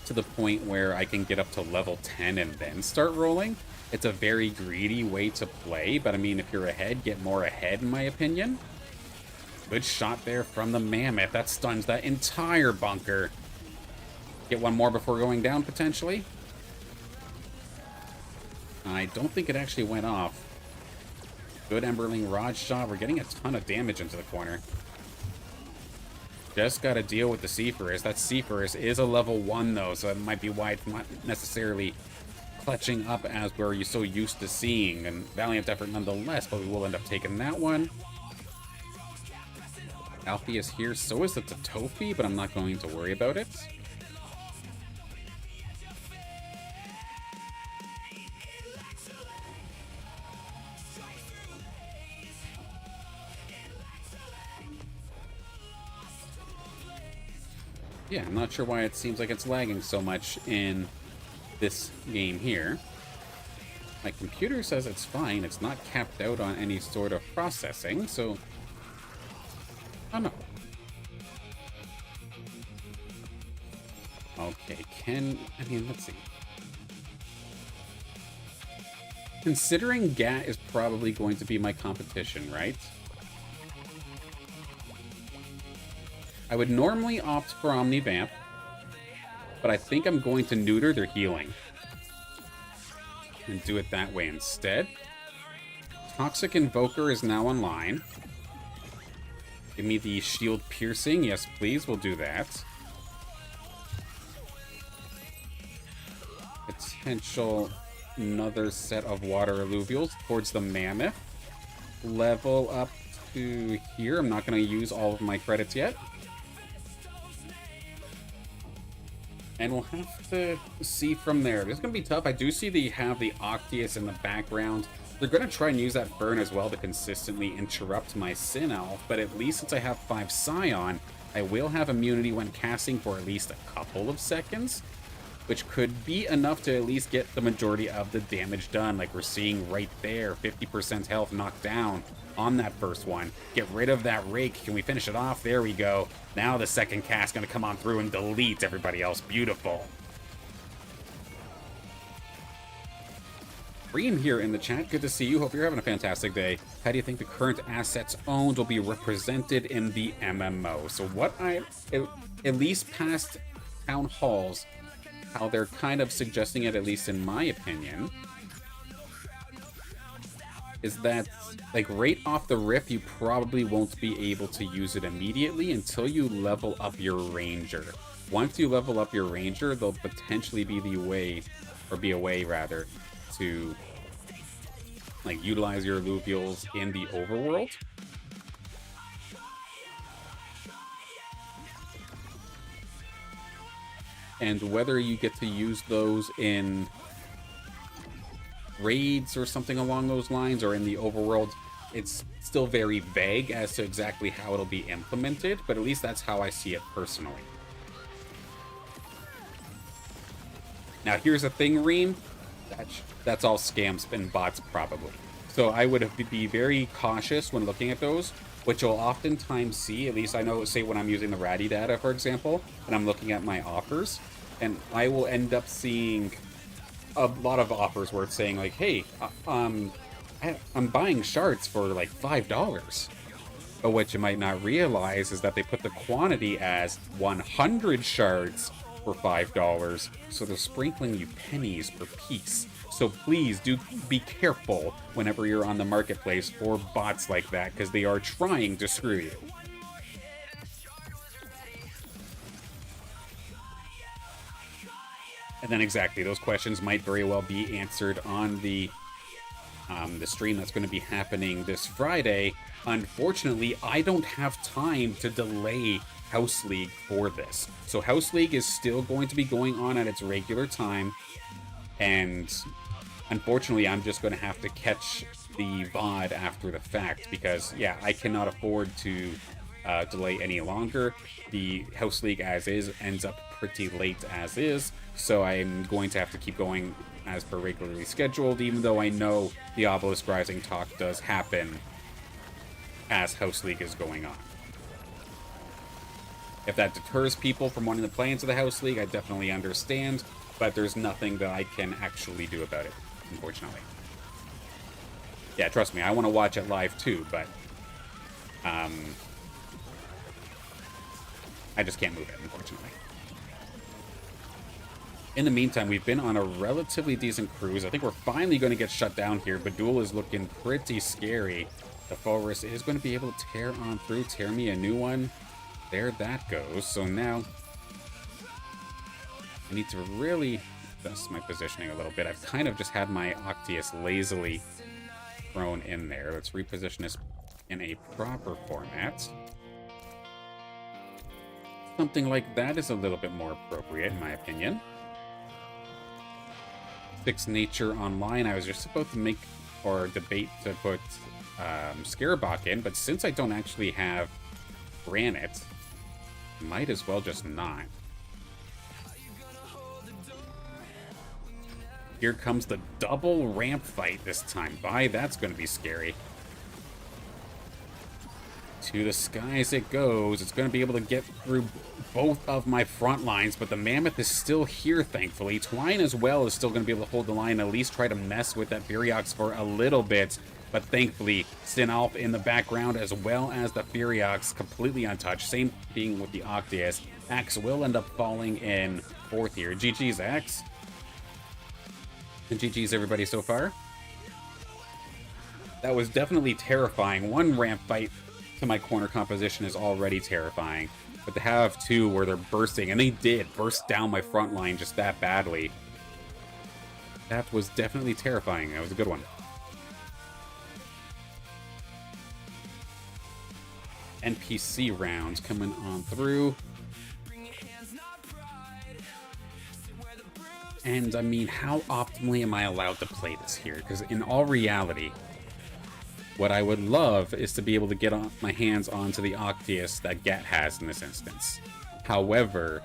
to the point where I can get up to level 10 and then start rolling, it's a very greedy way to play, but I mean, if you're ahead, get more ahead in my opinion. Good shot there from the Mammoth. That stuns that entire bunker. Get one more before going down, potentially. I don't think it actually went off. Good Emberling Rod shot. We're getting a ton of damage into the corner. Just got to deal with the Seaforus. That Seaforus is a level 1, though, so that might be why it's not necessarily clutching up as we're so used to seeing. And valiant effort nonetheless, but we will end up taking that one. Alfie is here. So is the Totofi, but I'm not going to worry about it. Yeah, I'm not sure why it seems like it's lagging so much in this game here. My computer says it's fine. It's not capped out on any sort of processing, so... I don't know. Okay, let's see. Considering Gat is probably going to be my competition, right? I would normally opt for Omnivamp, but I think I'm going to neuter their healing. And do it that way instead. Toxic Invoker is now online. Give me the Shield Piercing. Yes, please. We'll do that. Potential another set of Water Illuvials towards the Mammoth. Level up to here. I'm not going to use all of my credits yet. And we'll have to see from there. This is going to be tough. I do see they have the Octius in the background. They're going to try and use that Fern as well to consistently interrupt my Sinnoh, but at least since I have 5 Scion, I will have immunity when casting for at least a couple of seconds, which could be enough to at least get the majority of the damage done, like we're seeing right there. 50% health knocked down on that first one. Get rid of that Rake. Can we finish it off? There we go. Now the second cast going to come on through and delete everybody else. Beautiful. Reem here in the chat. Good to see you. Hope you're having a fantastic day. How do you think the current assets owned will be represented in the MMO? So what at least past town halls, how they're kind of suggesting it, at least in my opinion, is that, like, right off the rip, you probably won't be able to use it immediately until you level up your Ranger. Once you level up your Ranger, there'll potentially be the way, or be a way, rather, to, like, utilize your Illuvials in the overworld. And whether you get to use those in raids or something along those lines, or in the overworld, it's still very vague as to exactly how it'll be implemented, but at least that's how I see it personally. Now here's the thing, Reem, that's all scams and bots probably. So I would be very cautious when looking at those. What you'll oftentimes see, at least I know, say when I'm using the Ratty data, for example, and I'm looking at my offers, and I will end up seeing a lot of offers where it's saying, like, hey, I'm buying shards for like $5. But what you might not realize is that they put the quantity as 100 shards for $5, so they're sprinkling you pennies per piece. So please do be careful whenever you're on the marketplace for bots like that, because they are trying to screw you. And then exactly, those questions might very well be answered on the stream that's going to be happening this Friday. Unfortunately, I don't have time to delay House League for this. So House League is still going to be going on at its regular time, and unfortunately, I'm just going to have to catch the VOD after the fact, because, yeah, I cannot afford to delay any longer. The House League as is ends up pretty late as is, so I'm going to have to keep going as per regularly scheduled, even though I know the Obelisk Rising talk does happen as House League is going on. If that deters people from wanting to play into the House League, I definitely understand, but there's nothing that I can actually do about it, unfortunately. Yeah, trust me, I want to watch it live too, but I just can't move it, unfortunately. In the meantime, we've been on a relatively decent cruise. I think we're finally going to get shut down here. Badul is looking pretty scary. The Forest is going to be able to tear on through, tear me a new one. There that goes. So now I need to really adjust my positioning a little bit. I've kind of just had my Octius lazily thrown in there. Let's reposition this in a proper format. Something like that is a little bit more appropriate, in my opinion. Fix Nature Online. I was just about to make or debate to put Scarabok in, but since I don't actually have Granite, might as well just not. Here comes the double ramp fight this time. That's going to be scary. To the skies it goes. It's going to be able to get through both of my front lines, but the Mammoth is still here, thankfully. Twine as well is still going to be able to hold the line, at least try to mess with that Furiox for a little bit. But thankfully, Sinalf in the background, as well as the Furiox, completely untouched. Same thing with the Octius. Axe will end up falling in fourth here. GG's, Axe. And GG's, everybody, so far. That was definitely terrifying. One ramp fight to my corner composition is already terrifying. But to have two where they're bursting, and they did burst down my front line just that badly. That was definitely terrifying. That was a good one. NPC rounds coming on through. And I mean, how optimally am I allowed to play this here? Because in all reality, what I would love is to be able to get my hands onto the Octius that Gat has in this instance. However,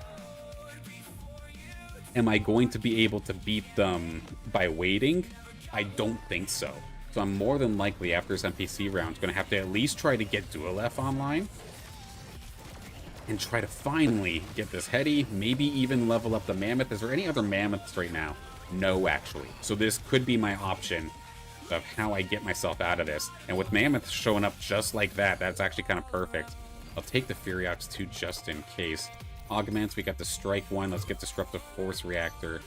am I going to be able to beat them by waiting? I don't think so. So I'm more than likely, after this NPC round, going to have to at least try to get Duelef online. And try to finally get this Heady, maybe even level up the Mammoth. Is there any other Mammoths right now? No, actually. So this could be my option of how I get myself out of this. And with Mammoth showing up just like that, that's actually kind of perfect. I'll take the Furiox too, just in case. Augments, we got the Strike one. Let's get Disruptive Force Reactor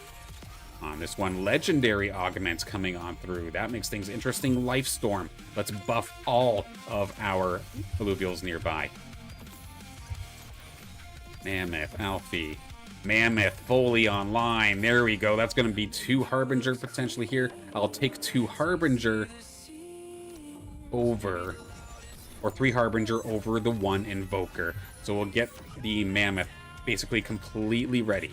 on this one. Legendary Augments coming on through. That makes things interesting. Life Storm. Let's buff all of our Illuvials nearby. Mammoth, Alfie. Mammoth fully online. There we go. That's going to be 2 Harbinger potentially here. I'll take 2 Harbinger over, or 3 Harbinger over the 1 Invoker. So we'll get the Mammoth basically completely ready.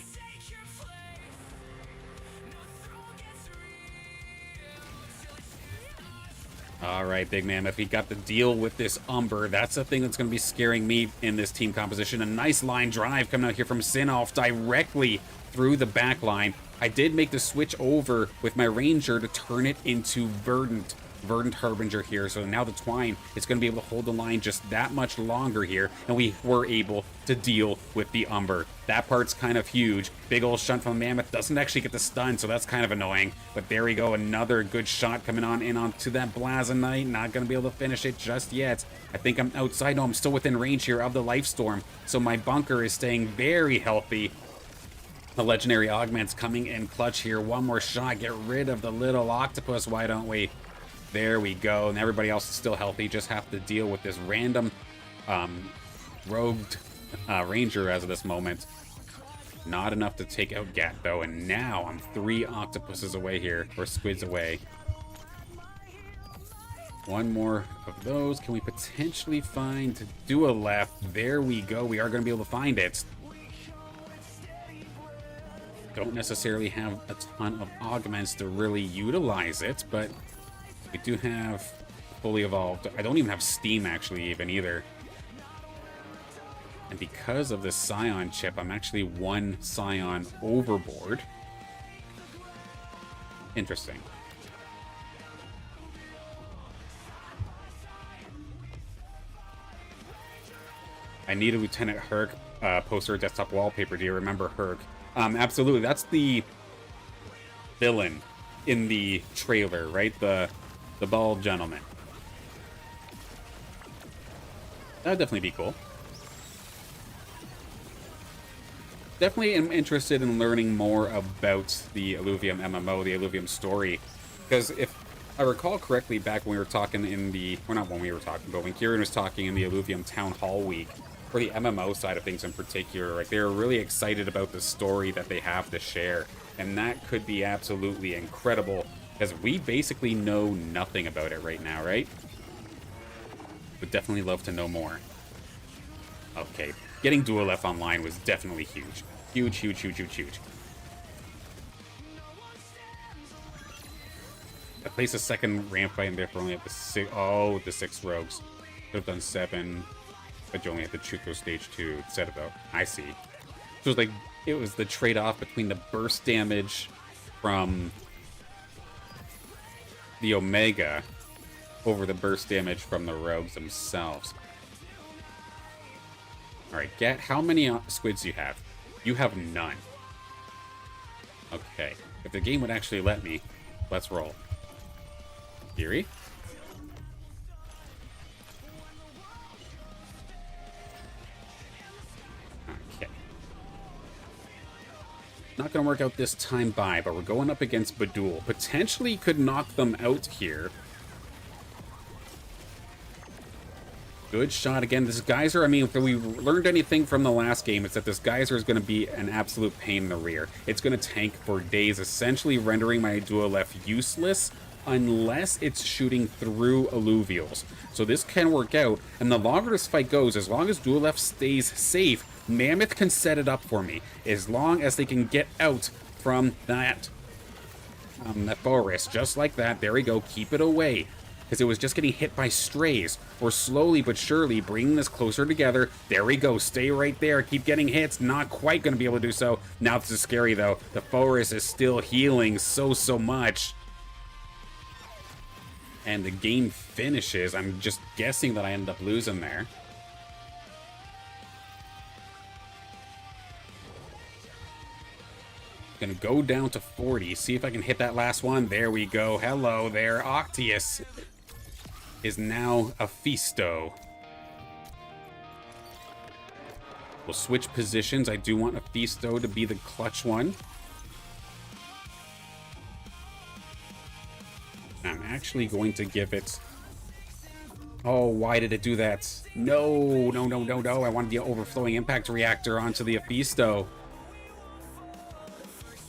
Alright, Big Mammoth, we got to deal with this Umber. That's the thing that's going to be scaring me in this team composition. A nice line drive coming out here from Sinalf directly through the back line. I did make the switch over with my Ranger to turn it into Verdant Verdant Harbinger here, so now the Twine is going to be able to hold the line just that much longer here, and we were able to deal with the Umber. That part's kind of huge. Big old shunt from the Mammoth doesn't actually get the stun, so that's kind of annoying. But there we go, another good shot coming on in onto that Blazonite. Not going to be able to finish it just yet. I think I'm outside. No, I'm still within range here of the Life Storm, so my bunker is staying very healthy. The Legendary Augment's coming in clutch here. One more shot, get rid of the little octopus, why don't we? There we go, and everybody else is still healthy. Just have to deal with this random rogued ranger as of this moment. Not enough to take out Gat, though, and now I'm 3 octopuses away here, or squids away. One more of those. Can we potentially find Dua left? There we go. We are going to be able to find it. Don't necessarily have a ton of augments to really utilize it, but we do have fully evolved. I don't even have Steam, actually, even either. And because of this Scion chip, I'm actually 1 Scion overboard. Interesting. I need a Lieutenant Herc poster desktop wallpaper. Do you remember Herc? Absolutely. That's the villain in the trailer, right? The bald gentleman. That would definitely be cool. Definitely am interested in learning more about the Illuvium MMO, the Illuvium story. Because if I recall correctly, back when we were talking in the... Well, not when we were talking, but when Kieran was talking in the Illuvium Town Hall week, for the MMO side of things in particular, like, they were really excited about the story that they have to share. And that could be absolutely incredible, because we basically know nothing about it right now, right? Would definitely love to know more. Okay, getting Dual F online was definitely huge. Huge, huge, huge, huge, huge. I placed a second ramp fight in there for only at the 6... Oh, the 6 rogues. Could have done 7, but you only had to shoot through stage 2 instead of... I see. So it was like... It was the trade-off between the burst damage from the Omega over the burst damage from the rogues themselves. Alright, Gat, how many squids do you have? You have none. Okay. If the game would actually let me, let's roll. Fury? Okay. Not going to work out this time by, but we're going up against Badul. Potentially could knock them out here. Good shot again. This geyser, I mean, if we learned anything from the last game, it's that this geyser is going to be an absolute pain in the rear. It's going to tank for days, essentially rendering my Dual F useless unless it's shooting through Illuvials. So this can work out, and the longer this fight goes, as long as Dual F stays safe, Mammoth can set it up for me. As long as they can get out from that forest, just like that. There we go. Keep it away. Because it was just getting hit by strays. We're slowly but surely bringing this closer together. There we go. Stay right there. Keep getting hits. Not quite going to be able to do so. Now this is scary, though. The forest is still healing so much. And the game finishes. I'm just guessing that I end up losing there. Gonna go down to 40. See if I can hit that last one. There we go. Hello there. Octius is now a Fisto. We'll switch positions. I do want a Fisto to be the clutch one. I'm actually going to give it... Oh, why did it do that? No, no, no, no, no. I wanted the overflowing impact reactor onto the Aphisto.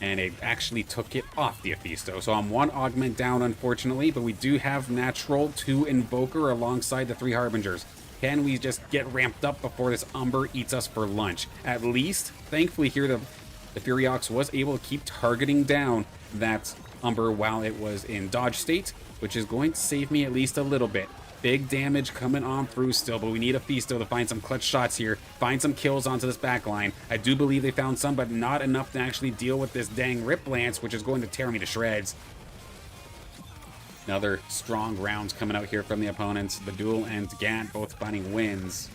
And it actually took it off the Aphisto. So I'm 1 augment down, unfortunately, but we do have natural 2 Invoker alongside the 3 Harbingers. Can we just get ramped up before this Umber eats us for lunch? At least, thankfully here, the Furiox was able to keep targeting down that Umber while it was in dodge state, which is going to save me at least a little bit. Big damage coming on through still, but we need a Fisto to find some clutch shots here, find some kills onto this back line. I do believe they found some, but not enough to actually deal with this dang Rip Lance, which is going to tear me to shreds. Another strong round coming out here from the opponents. The Duel and Gat both finding wins.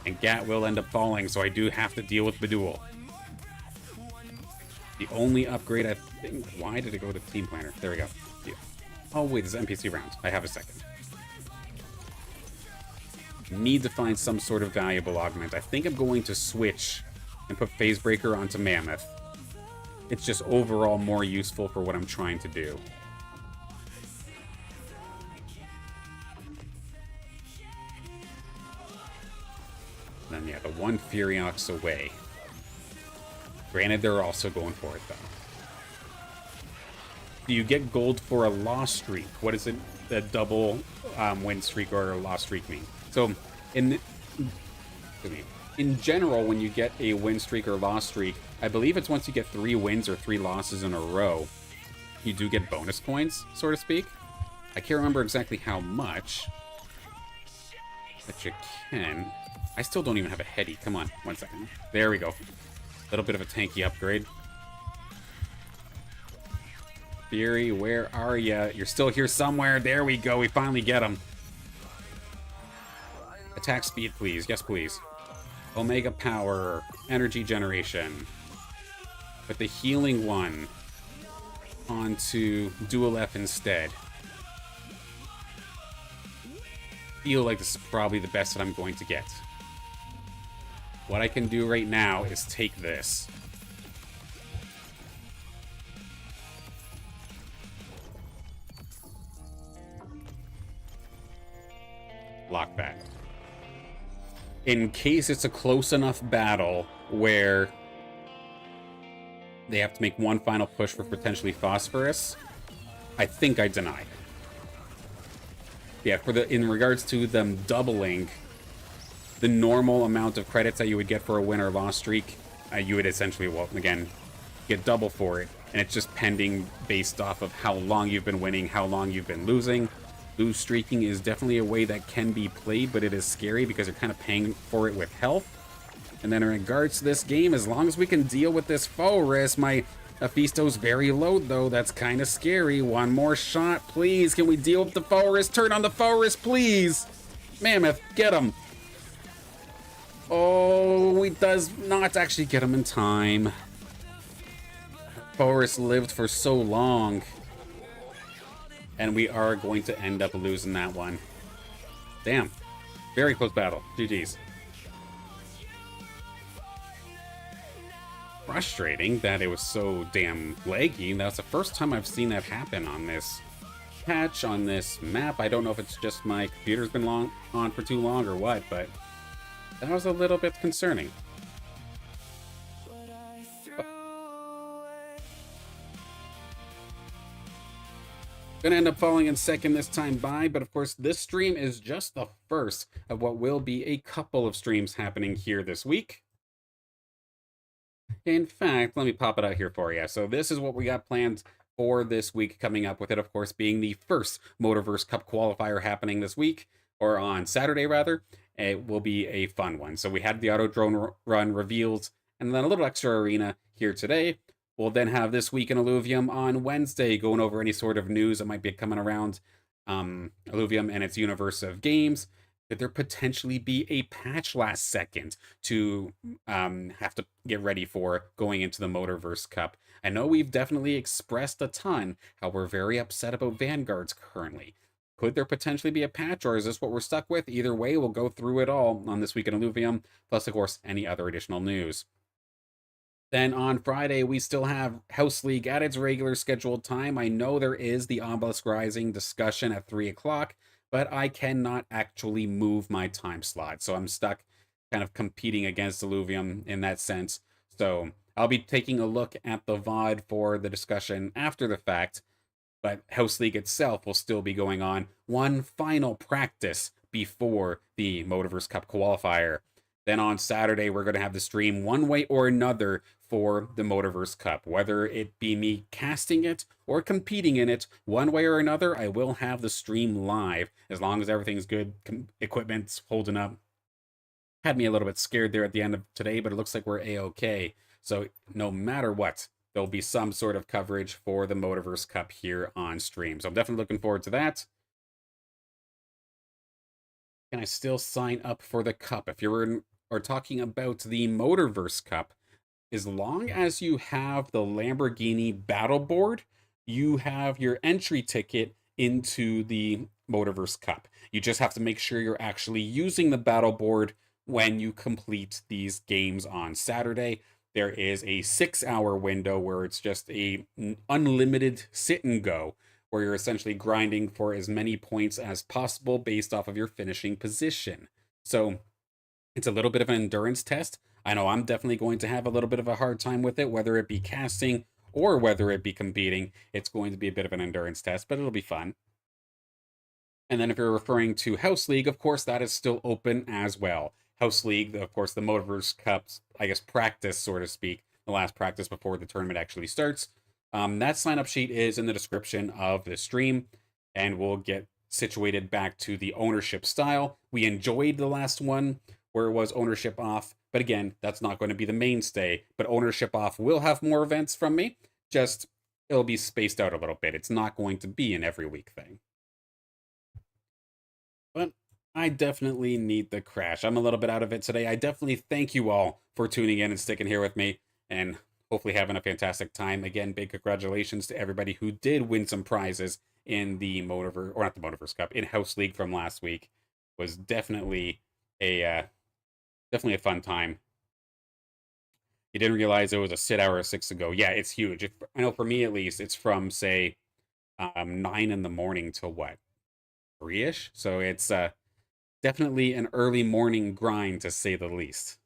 And Gat will end up falling, so I do have to deal with the Duel. The only upgrade, I think... Why did it go to Team Planner? There we go. Yeah. Oh, wait, this is NPC round. I have a second. Need to find some sort of valuable augment. I think I'm going to switch and put Phase Breaker onto Mammoth. It's just overall more useful for what I'm trying to do. Then, yeah, the one Furiox away. Granted, they're also going for it, though. Do you get gold for a loss streak? What is it? The double win streak or a loss streak mean? So, in general, when you get a win streak or loss streak, I believe it's once you get 3 wins or 3 losses in a row, you do get bonus coins, so to speak. I can't remember exactly how much, but you can. I still don't even have a heady. Come on, 1 second. There we go. A little bit of a tanky upgrade. Fury, where are ya? You're still here somewhere. There we go. We finally get him. Attack speed, please. Yes, please. Omega power. Energy generation. Put the healing one onto Dual F instead. Feel like this is probably the best that I'm going to get. What I can do right now is take this. Lock that. In case it's a close enough battle where they have to make one final push for potentially Phosphorus, I think I deny. Yeah, in regards to them doubling the normal amount of credits that you would get for a win or loss streak, you would essentially, well, again, get double for it. And it's just pending based off of how long you've been winning, how long you've been losing. Lose streaking is definitely a way that can be played, but it is scary because you're kind of paying for it with health. And then in regards to this game, as long as we can deal with this foe risk, my Hephaestus very low, though. That's kind of scary. One more shot, please. Can we deal with the foe risk? Turn on the foe risk, please. Mammoth, get him. Oh, he does not actually get him in time. Forrest lived for so long. And we are going to end up losing that one. Damn. Very close battle. GG's. Frustrating that it was so damn laggy. That's the first time I've seen that happen on this patch, on this map. I don't know if it's just my computer's been on for too long or what, but that was a little bit concerning. Gonna end up falling in second this time by, but of course this stream is just the first of what will be a couple of streams happening here this week. In fact, let me pop it out here for you. So this is what we got planned for this week, coming up with it, of course, being the first Motorverse Cup qualifier happening this week, or on Saturday, rather. It will be a fun one. So we had the AutoDrone run reveals, and then a little extra arena here today. We'll then have This Week in Illuvium on Wednesday, going over any sort of news that might be coming around Illuvium and its universe of games. Could there potentially be a patch last second to have to get ready for going into the Motorverse Cup? I know we've definitely expressed a ton how we're very upset about Vanguards currently. Could there potentially be a patch, or is this what we're stuck with? Either way, we'll go through it all on This Week in Illuvium, plus, of course, any other additional news. Then on Friday, we still have House League at its regular scheduled time. I know there is the Obelisk Rising discussion at 3 o'clock, but I cannot actually move my time slot. So I'm stuck kind of competing against Illuvium in that sense. So I'll be taking a look at the VOD for the discussion after the fact, but House League itself will still be going on. One final practice before the Motorverse Cup qualifier. Then on Saturday, we're going to have the stream one way or another for the Motorverse Cup. Whether it be me casting it or competing in it, one way or another, I will have the stream live, as long as everything's good, equipment's holding up. Had me a little bit scared there at the end of today, but it looks like we're A-okay. So no matter what, there'll be some sort of coverage for the Motorverse Cup here on stream. So I'm definitely looking forward to that. Can I still sign up for the cup? If you're talking about the Motorverse Cup, as long as you have the Lamborghini battle board, you have your entry ticket into the Motorverse Cup. You just have to make sure you're actually using the battle board when you complete these games on Saturday. There is a 6-hour window where it's just a unlimited sit and go, where you're essentially grinding for as many points as possible based off of your finishing position. So it's a little bit of an endurance test. I know I'm definitely going to have a little bit of a hard time with it, whether it be casting or whether it be competing. It's going to be a bit of an endurance test, but it'll be fun. And then if you're referring to House League, of course, that is still open as well. House League, of course, the Motorverse Cup's, I guess, practice, so to speak, the last practice before the tournament actually starts. That sign up sheet is in the description of the stream, and we'll get situated back to the ownership style. We enjoyed the last one where it was ownership off, but again, that's not going to be the mainstay. But ownership off will have more events from me, just it'll be spaced out a little bit. It's not going to be an every week thing. But I definitely need the crash. I'm a little bit out of it today. I definitely thank you all for tuning in and sticking here with me, and hopefully having a fantastic time. Again, big congratulations to everybody who did win some prizes in the Motorverse, or not the Motorverse Cup, in House League from last week. Was definitely a fun time. You didn't realize it was a sit hour 6 ago. Yeah, it's huge. I know for me at least, it's from say 9 in the morning till what, 3ish. So it's definitely an early morning grind to say the least.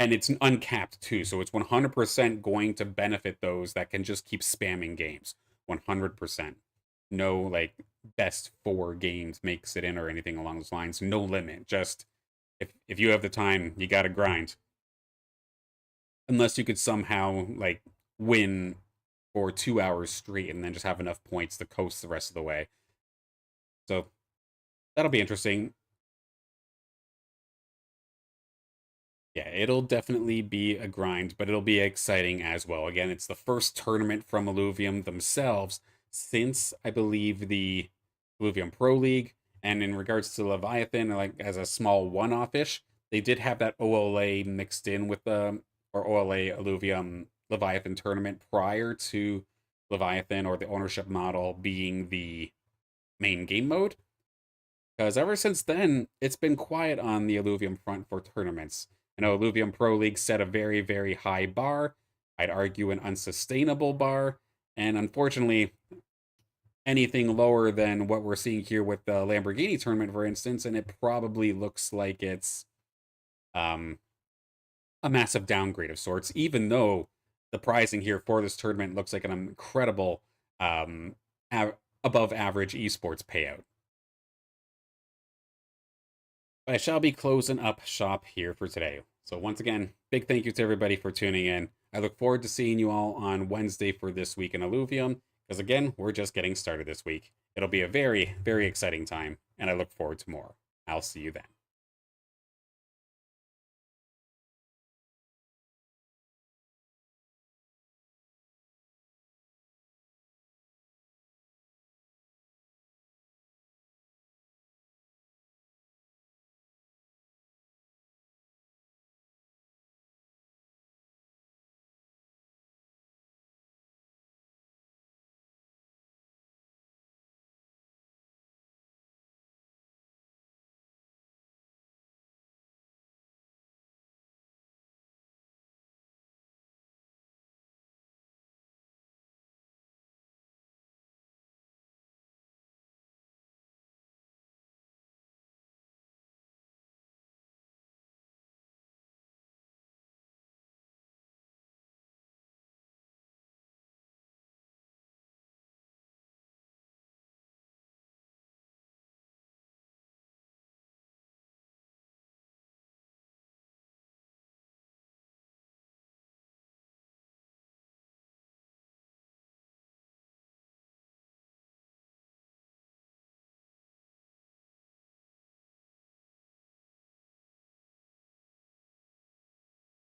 And it's uncapped too, so it's 100% going to benefit those that can just keep spamming games. 100%. No like best 4 games makes it in or anything along those lines. No limit. Just if you have the time, you got to grind. Unless you could somehow like win for 2 hours straight and then just have enough points to coast the rest of the way. So that'll be interesting. Yeah, it'll definitely be a grind, but it'll be exciting as well. Again, it's the first tournament from Illuvium themselves since I believe the Illuvium Pro League. And in regards to Leviathan, like as a small one-off-ish, they did have that OLA mixed in with the or OLA Illuvium Leviathan tournament prior to Leviathan or the ownership model being the main game mode. Because ever since then, it's been quiet on the Illuvium front for tournaments. I know Illuvium Pro League set a very, very high bar. I'd argue an unsustainable bar. And unfortunately, anything lower than what we're seeing here with the Lamborghini tournament, for instance, and it probably looks like it's a massive downgrade of sorts, even though the pricing here for this tournament looks like an incredible above average esports payout. But I shall be closing up shop here for today. So once again, big thank you to everybody for tuning in. I look forward to seeing you all on Wednesday for This Week in Illuvium, because again, we're just getting started this week. It'll be a very, very exciting time, and I look forward to more. I'll see you then.